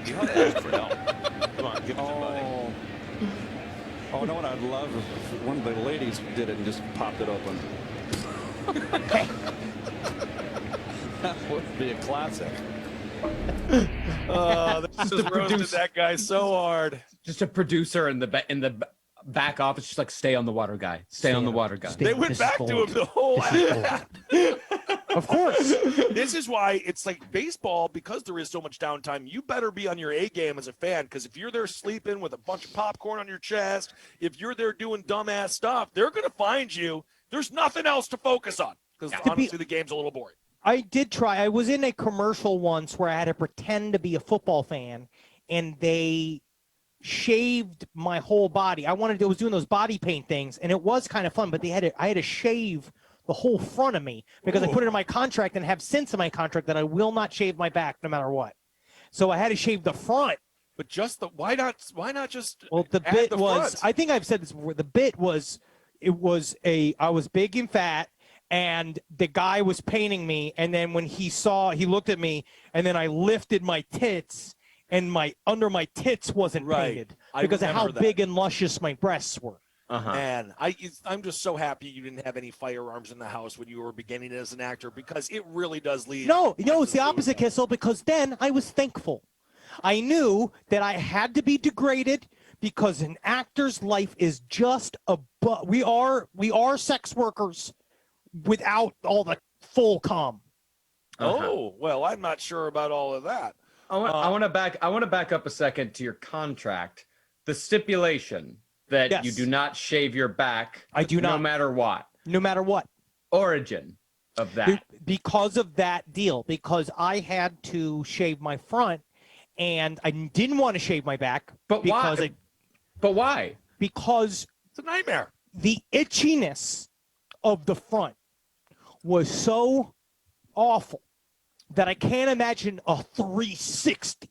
S15: You ought to ask for help. Come on, give it to buddy.
S16: Oh, no, what I'd love if one of the ladies did it and just popped it open. That would be a classic.
S3: This just roasted that guy so hard.
S5: Just a producer in the back office, just like, stay on the water guy. Stay on the water guy.
S3: They went back to him the whole
S4: Of course.
S3: This is why it's like baseball, because there is so much downtime, you better be on your A game as a fan, because if you're there sleeping with a bunch of popcorn on your chest, if you're there doing dumbass stuff, they're going to find you. There's nothing else to focus on, because honestly, the game's a little boring.
S4: I did try. I was in a commercial once where I had to pretend to be a football fan, and they shaved my whole body. I was doing those body paint things, and it was kind of fun, but I had to shave the whole front of me because I put it in my contract and have since in my contract that I will not shave my back no matter what. So I had to shave the front.
S3: But just why not just
S4: the bit was front? I think I've said this before. The bit was I was big and fat, and the guy was painting me, and then when he looked at me, and then I lifted my tits, and under my tits wasn't painted because of how big and luscious my breasts were.
S3: Man, I'm just so happy you didn't have any firearms in the house when you were beginning as an actor, because it really does lead.
S4: No, it's the opposite, Kissel, because then I was thankful. I knew that I had to be degraded because an actor's life is just we are sex workers without all the full cum.
S3: Oh, well, I'm not sure about all of that.
S5: I want to back up a second to your contract. The stipulation that you do not shave your back.
S4: I do not.
S5: No matter what.
S4: No matter what.
S5: origin of that?
S4: Because of that deal. Because I had to shave my front, and I didn't want to shave my back.
S5: But why? But why?
S4: Because
S3: it's a nightmare.
S4: The itchiness of the front was so awful that I can't imagine a 360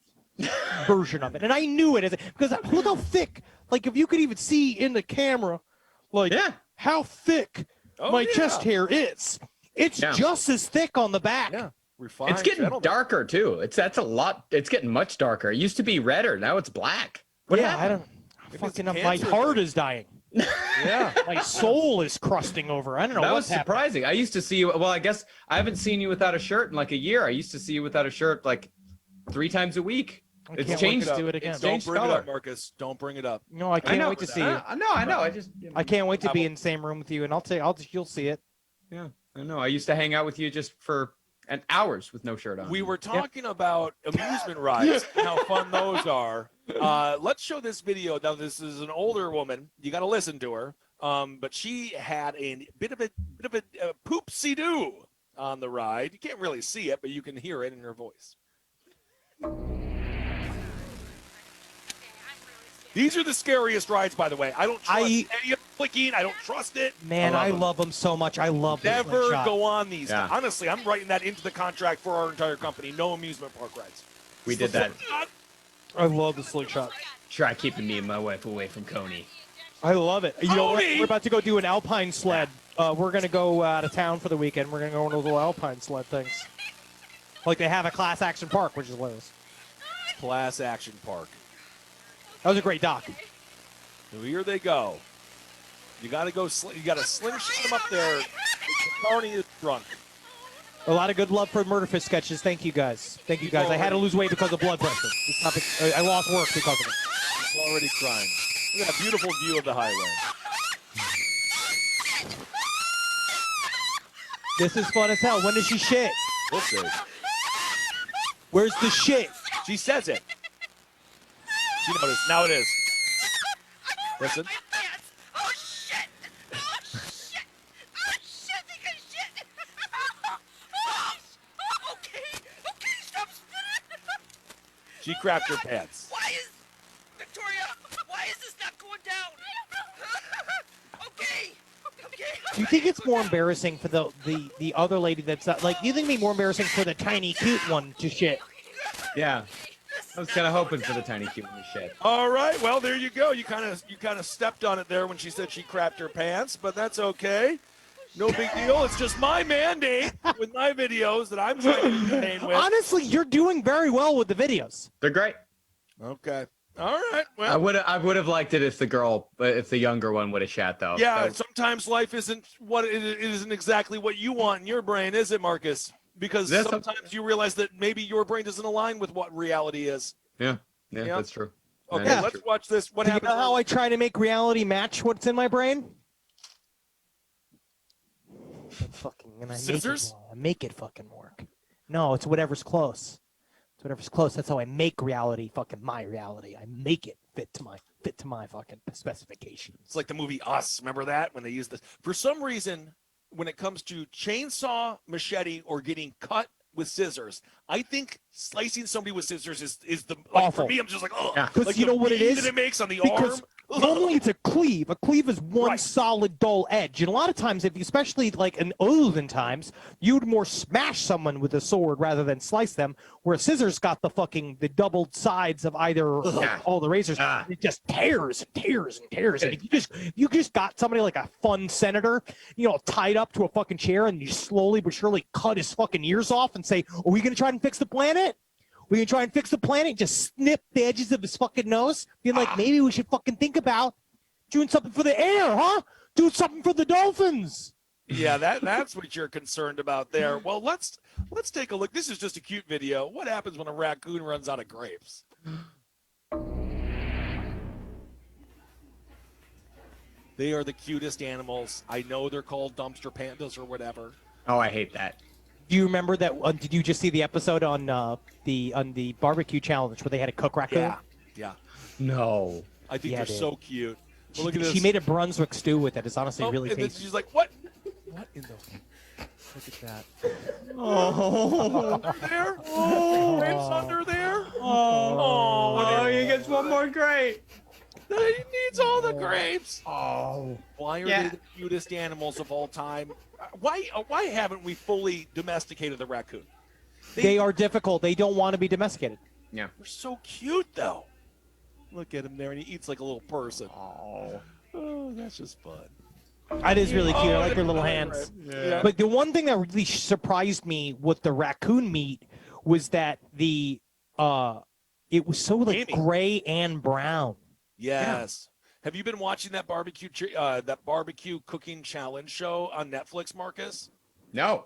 S4: version of it. And I knew it because look how thick. Like if you could even see in the camera, like how thick my chest hair is. It's just as thick on the back.
S3: Yeah. Refined
S5: It's getting darker too. That's a lot. It's getting much darker. It used to be redder. Now it's black. What happened?
S4: My heart is dying. Yeah, my soul is crusting over. I don't know.
S5: That
S4: what's
S5: was surprising. I used to see you. Well, I guess I haven't seen you without a shirt in like a year. I used to see you without a shirt like 3 times a week. It's changed.
S4: Do it again.
S3: Don't bring it up, Marcus. Don't bring it up.
S4: No, I can't wait to see you.
S5: I know. I
S4: can't wait to be in the same room with you, and you'll see it.
S5: Yeah, I know. I used to hang out with you just for hours with no shirt on.
S3: We were talking about amusement rides, and how fun those are. Let's show this video. Now, this is an older woman. You got to listen to her. But she had a bit of a poopsie-doo on the ride. You can't really see it, but you can hear it in her voice. These are the scariest rides, by the way. I don't trust any of the flicking. I don't trust it.
S4: Man, I love them so much. I love them.
S3: Never go on these. Yeah. Honestly, I'm writing that into the contract for our entire company. No amusement park rides.
S5: We did that.
S4: I love the slingshot.
S5: Try keeping me and my wife away from Coney.
S4: I love it. You know what? We're about to go do an alpine sled. We're going to go out of town for the weekend. We're going to go on those little alpine sled things. Like they have a Class Action Park, which is hilarious.
S3: Class Action Park.
S4: That was a great doc.
S3: So here they go. You got to go. You got to slingshot them up there. Carney is drunk.
S4: A lot of good love for Murderfist sketches. Thank you guys. Thank you guys. I had to lose weight because of blood pressure. I lost work because of it.
S3: He's already crying. Look at a beautiful view of the highway.
S4: This is fun as hell. When does she shit?
S3: We'll see.
S4: Where's the shit?
S3: She says it. She noticed. Now it is. Listen.
S7: Oh, shit! Oh, shit! Oh, shit! They got shit! Oh, okay, stop spinning!
S3: She crapped her pants.
S7: Why is... Victoria, why is this not going down? Okay.
S4: Do you think it's more embarrassing for the other lady that's not, like, do you think it'd be more embarrassing for the tiny cute one to shit?
S5: Yeah. I was kind of hoping for the tiny cute one to shit.
S3: All right, well there you go. You kind of stepped on it there when she said she crapped her pants, but that's okay. No big deal. It's just my mandate with my videos that I'm trying to entertain with.
S4: Honestly, you're doing very well with the videos.
S5: They're great.
S3: Okay. All right. Well,
S5: I would have liked it if the younger one would have shat though.
S3: Yeah. Sometimes life isn't it isn't exactly what you want in your brain, is it, Marcus? Because sometimes you realize that maybe your brain doesn't align with what reality is.
S5: Yeah, that's true.
S3: Okay,
S5: That's
S3: let's
S5: true.
S3: watch this. What happens?
S4: You know how I try to make reality match what's in my brain?
S3: Scissors?
S4: I make it fucking work. No, it's whatever's close. It's whatever's close. That's how I make reality fucking my reality. I make it fit to my fucking specifications.
S3: It's like the movie Us. Remember that when they used this? For some reason, when it comes to chainsaw, machete, or getting cut with scissors, I think slicing somebody with scissors is the
S4: awful.
S3: For me, I'm just like, oh,
S4: because
S3: like
S4: you know what it is
S3: that it makes on the
S4: because
S3: arm.
S4: Normally it's a cleave. A cleave is one solid dull edge, and a lot of times, if you, especially like in olden times, you'd more smash someone with a sword rather than slice them. Where scissors got the doubled sides of either all the razors, it just tears and tears and tears. And if you just got somebody like a fun senator, tied up to a fucking chair, and you slowly but surely cut his fucking ears off and say, "Are we gonna try and fix the planet? We can try and fix the planet." Just snip the edges of his fucking nose. Being like, maybe we should fucking think about doing something for the air, huh? Doing something for the dolphins.
S3: Yeah, that's what you're concerned about there. Well, let's take a look. This is just a cute video. What happens when a raccoon runs out of grapes? They are the cutest animals. I know they're called dumpster pandas or whatever.
S5: Oh, I hate that.
S4: Do you remember that? Did you just see the episode on the barbecue challenge where they had a cook raccoon?
S3: Yeah.
S5: No.
S3: I think they're so cute. Well, look at
S4: She
S3: this.
S4: made a Brunswick stew with it. It's honestly really
S3: and then
S4: tasty.
S3: she's like, what in the. Look at that.
S4: Oh.
S3: Under there? Oh. Grapes under there?
S5: Oh, he gets one more grape.
S3: He needs all the grapes.
S5: Oh.
S3: Why are they the cutest animals of all time? Why haven't we fully domesticated the raccoon?
S4: They are difficult. They don't want to be domesticated.
S5: Yeah.
S3: They're so cute, though. Look at him there, and he eats like a little person. Oh, that's just fun.
S4: That is really cute. I like their little hands.
S3: Yeah.
S4: But the one thing that really surprised me with the raccoon meat was that it was so like gray and brown.
S3: Yes. Yeah. Have you been watching that barbecue cooking challenge show on Netflix, Marcus?
S5: No.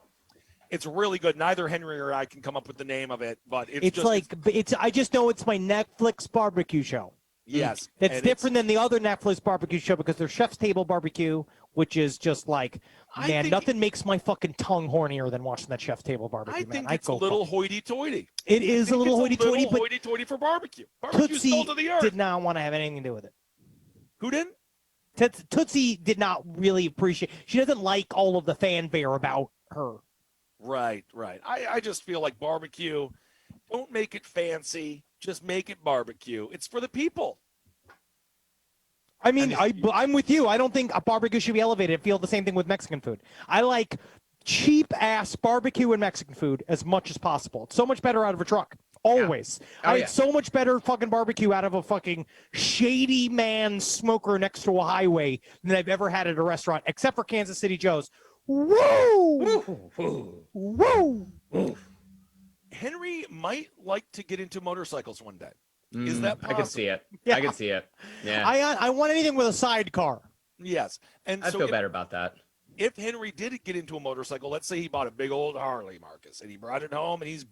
S3: It's really good. Neither Henry or I can come up with the name of it, but
S4: I just know it's my Netflix barbecue show.
S3: Yes.
S4: It's different than the other Netflix barbecue show because there's Chef's Table Barbecue, which is just like, man, nothing makes my fucking tongue hornier than watching that Chef's Table barbecue.
S3: I think it's a little hoity-toity.
S4: It is a little hoity-toity, but
S3: hoity-toity for barbecue. Barbecue's salt of the earth.
S4: Did not want to have anything to do with it.
S3: Who didn't?
S4: Tootsie did not really appreciate. She doesn't like all of the fanfare about her.
S3: Right. I just feel like barbecue, don't make it fancy. Just make it barbecue. It's for the people.
S4: I mean, I'm with you. I don't think a barbecue should be elevated. I feel the same thing with Mexican food. I like cheap-ass barbecue and Mexican food as much as possible. It's so much better out of a truck. Always. I had so much better fucking barbecue out of a fucking shady man smoker next to a highway than I've ever had at a restaurant, except for Kansas City Joe's. Woo! Woo!
S3: Henry might like to get into motorcycles one day. Is that possible?
S5: I can see it.
S4: Yeah.
S5: I can see it. Yeah.
S4: I want anything with a sidecar.
S3: Yes. And
S5: I feel better about that.
S3: If Henry did get into a motorcycle, let's say he bought a big old Harley, Marcus, and he brought it home, and he's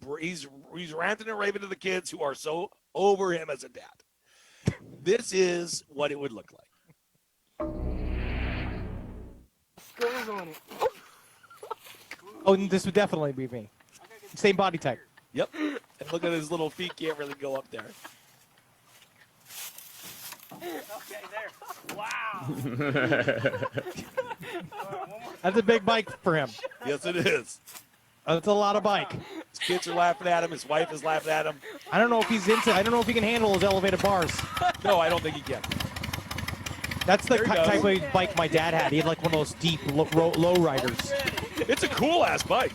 S3: ranting and raving to the kids who are so over him as a dad. This is what it would look like.
S4: Oh, this would definitely be me. Same body type.
S3: Yep. And look at his little feet. Can't really go up there.
S17: Okay, there. Wow.
S4: That's a big bike for him.
S3: Yes, it is.
S4: That's a lot of bike.
S3: His kids are laughing at him. His wife is laughing at him.
S4: I don't know if he's into. I don't know if he can handle those elevated bars.
S3: No, I don't think he can.
S4: That's the type of bike my dad had. He had like one of those deep low riders.
S3: It's a cool ass bike.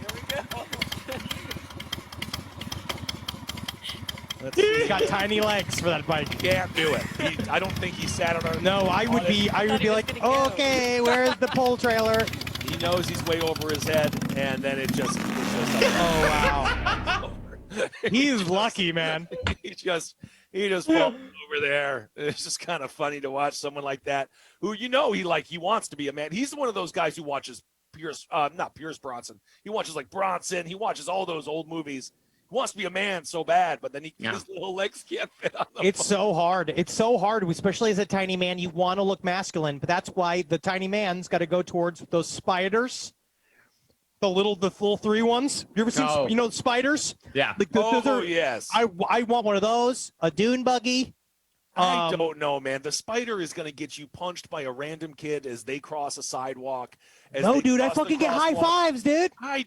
S4: He's got tiny legs for that bike.
S3: Can't do it. I don't think he sat on a.
S4: No, I would be like, okay, where's the pole trailer?
S3: He knows he's way over his head, and then it's just oh
S4: wow. He's lucky, man.
S3: he just falls over there. It's just kind of funny to watch someone like that, who he wants to be a man. He's one of those guys who watches not Pierce Bronson. He watches like Bronson. He watches all those old movies. He wants to be a man so bad, but then his little legs can't fit on them.
S4: It's so hard. It's so hard, especially as a tiny man. You want to look masculine, but that's why the tiny man's got to go towards those spiders. The little 3 ones. You ever seen the spiders?
S5: Yeah.
S4: Like
S3: yes.
S4: I want one of those. A dune buggy.
S3: I don't know, man. The spider is going to get you punched by a random kid as they cross a sidewalk.
S4: No, dude, I fucking get high fives, dude.
S3: I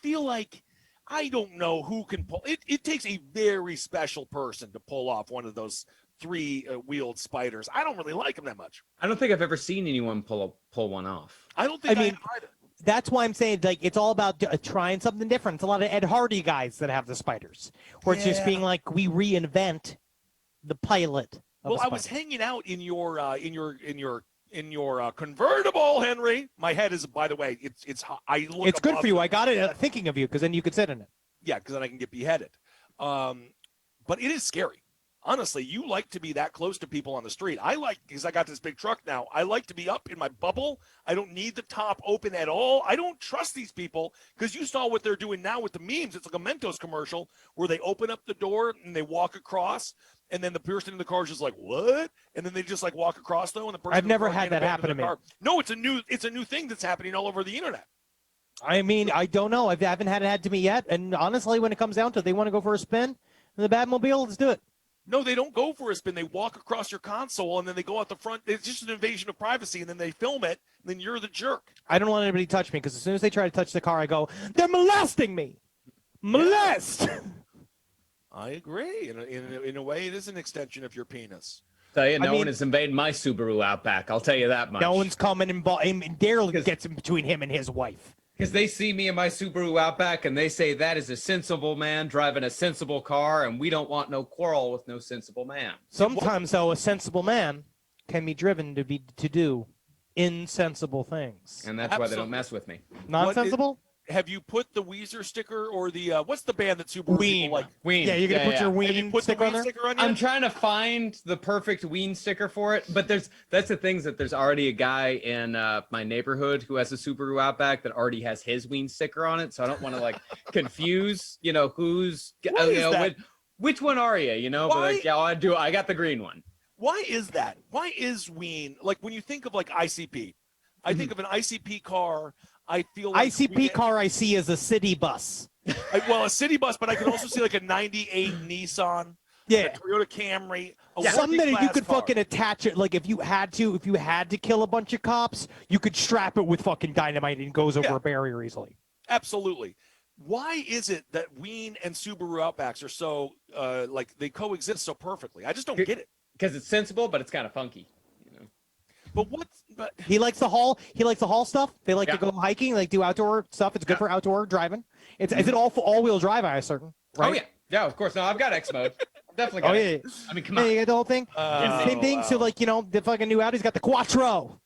S3: feel like I don't know who can pull. It takes a very special person to pull off one of those 3-wheeled spiders. I don't really like them that much.
S5: I don't think I've ever seen anyone pull one off.
S3: I don't think I mean, either.
S4: That's why I'm saying, like, it's all about trying something different. It's a lot of Ed Hardy guys that have the spiders, where it's just being like, we reinvent the pilot.
S3: Well, I was hanging out in your convertible, Henry. My head is, by the way, it's
S4: good for you. I got it thinking of you because then you could sit in it.
S3: Yeah, because then I can get beheaded. But it is scary. Honestly, you like to be that close to people on the street. Because I got this big truck now, I like to be up in my bubble. I don't need the top open at all. I don't trust these people because you saw what they're doing now with the memes. It's like a Mentos commercial where they open up the door and they walk across, and then the person in the car is just like, what? And then they just like walk across though, and the person
S4: I've never had that happen to me.
S3: No, it's a new thing that's happening all over the internet.
S4: I mean, I don't know. I haven't had it to me yet. And honestly, when it comes down to it, they want to go for a spin in the Batmobile, let's do it.
S3: No, they don't go for a spin. They walk across your console, and then they go out the front. It's just an invasion of privacy, and then they film it, then you're the jerk.
S4: I don't want anybody to touch me because as soon as they try to touch the car, I go, they're molesting me. Molest.
S3: I agree. In a way, it is an extension of your penis.
S5: Tell you, no one is invading my Subaru Outback. I'll tell you that much.
S4: No one's coming and Daryl gets in between him and his wife.
S5: Because they see me in my Subaru Outback and they say that is a sensible man driving a sensible car, and we don't want no quarrel with no sensible man.
S4: Sometimes, though, a sensible man can be driven to do insensible things.
S5: And that's why they don't mess with me.
S4: Nonsensible?
S3: Have you put the Weezer sticker or the what's the band that Subaru people like?
S5: Ween.
S4: Yeah, you're gonna put your Ween
S3: Have you put
S4: sticker
S3: the
S4: on
S3: Ween
S4: there?
S3: sticker on yet?
S5: I'm trying to find the perfect Ween sticker for it, but that's the things that there's already a guy in my neighborhood who has a Subaru Outback that already has his Ween sticker on it, so I don't want to like confuse, who's which one are you, but like, yeah, I got the green one.
S3: Why is that? Why is Ween like when you think of like ICP? I think of an ICP car. I feel like
S4: ICP car I see is a city bus.
S3: A city bus, but I can also see like a 98 Nissan, a Toyota Camry,
S4: something that you could
S3: car.
S4: fucking attach it. Like if you had to kill a bunch of cops, you could strap it with fucking dynamite and it goes over a barrier easily.
S3: Absolutely. Why is it that Ween and Subaru Outbacks are so like they coexist so perfectly? I just don't get it.
S5: Because it's sensible, but it's kind of funky.
S3: But
S4: he likes the haul. He likes the haul stuff. They like to go hiking, like do outdoor stuff. It's good for outdoor driving. Is it all-wheel drive? I ascertain. Right?
S5: Oh yeah, of course. No, I've got X mode. Definitely got it. I mean, come on.
S4: You got the whole thing. Same thing. So like the fucking new Audi's got the Quattro.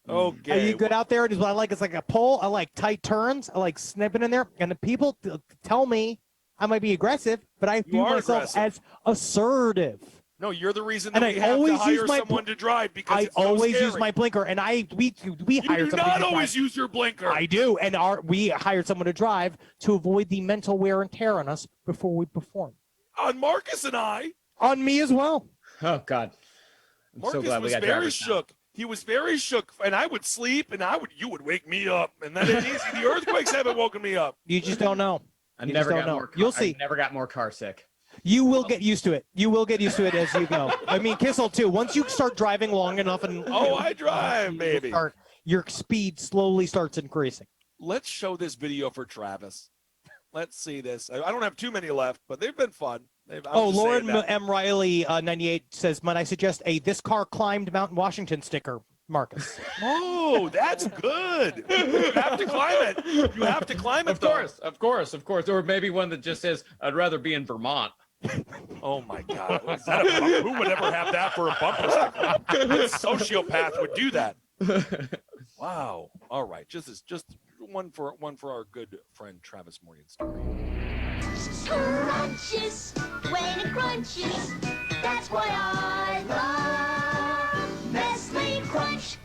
S3: Okay.
S4: Are you good out there? What I like is like a pole. I like tight turns. I like snipping in there. And the people tell me I might be aggressive, but I view myself as assertive.
S3: No, you're the reason
S4: And
S3: that we have to hire someone to drive because it's so
S4: always
S3: scary.
S4: use my blinker, and we hired someone.
S3: You do not
S4: to
S3: always
S4: drive.
S3: use your blinker.
S4: I do, and we hired someone to drive to avoid the mental wear and tear on us before we perform.
S3: On Marcus and I.
S4: On me as well.
S5: Oh God,
S3: Marcus was very shook. He was very shook, and I would sleep, and you would wake me up, and that ain't easy. The earthquakes haven't woken me up.
S4: You just don't know.
S5: I never got more.
S4: You'll see.
S5: I never got more car sick.
S4: You will get used to it. You will get used to it as you go. I mean, Kissel too. Once you start driving long enough, and
S3: I drive, baby.
S4: Your speed slowly starts increasing.
S3: Let's show this video for Travis. Let's see this. I don't have too many left, but they've been fun.
S4: Lauren M. Riley 98 says, "Might I suggest a this car climbed Mount Washington sticker?" Marcus.
S3: Oh, that's good. You have to climb it. You have to climb it.
S5: Of course. Or maybe one that just says, "I'd rather be in Vermont."
S3: Oh my God! Is that who would ever have that for a bumper sticker? What sociopath would do that? Wow! All right, just one for our good friend Travis Morningstar.
S18: Crunches when it crunches. That's why I love Nestle Crunch.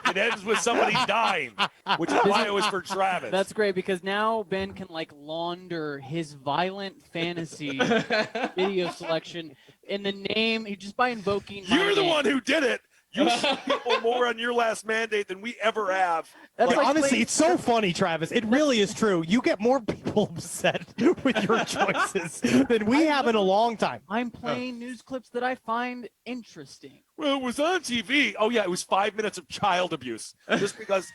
S3: It ends with somebody dying, which is why it was for Travis.
S19: That's great because now Ben can launder his violent fantasy video selection in the name just by invoking.
S3: You're the one who did it. You see people more on your last mandate than we ever have.
S4: Honestly, it's so funny, Travis. It really is true. You get more people upset with your choices than we have in a long time.
S19: I'm playing news clips that I find interesting.
S3: Well, it was on TV. Oh yeah, it was 5 minutes of child abuse. Just because.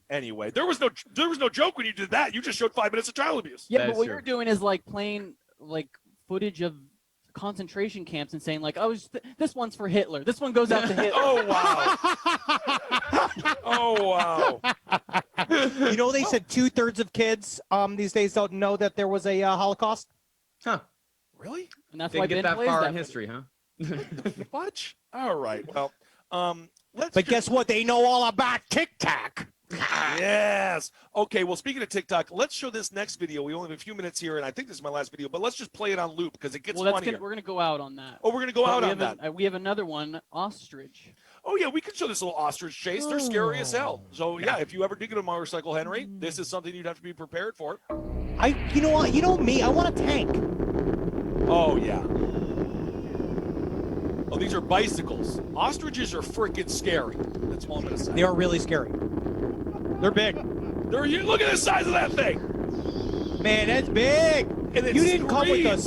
S3: Anyway, there was no joke when you did that. You just showed 5 minutes of child abuse.
S19: Yeah, but what you're doing is playing footage of concentration camps and saying this one's for Hitler. This one goes out to Hitler.
S3: Oh wow.
S4: They said 2/3 of kids these days don't know that there was a Holocaust.
S5: Huh?
S3: Really?
S19: And that's
S5: Didn't
S19: why
S5: get
S19: Ben
S5: that
S19: plays
S5: far
S19: that
S5: in history, huh?
S3: What? All right. Well,
S4: But guess what? They know all about TikTok.
S3: Yes. Okay, well, speaking of TikTok, let's show this next video. We only have a few minutes here, and I think this is my last video, but let's just play it on loop because it gets funnier.
S19: We're going to go out on that.
S3: Oh, we're going to go out on that.
S19: We have another one, ostrich.
S3: Oh, yeah, we can show this little ostrich chase. They're scary as hell. So, yeah, if you ever do get a motorcycle, Henry, this is something you'd have to be prepared for.
S4: You know what? You know me. I want a tank.
S3: Oh, yeah. Oh, these are bicycles. Ostriches are freaking scary. That's all I'm going to say.
S4: They are really scary. They're big.
S3: Look at the size of that thing.
S4: Man, that's big.
S3: And
S4: you didn't come with us.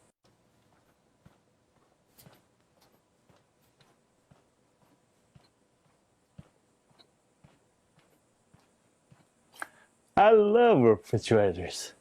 S20: I love refrigerators.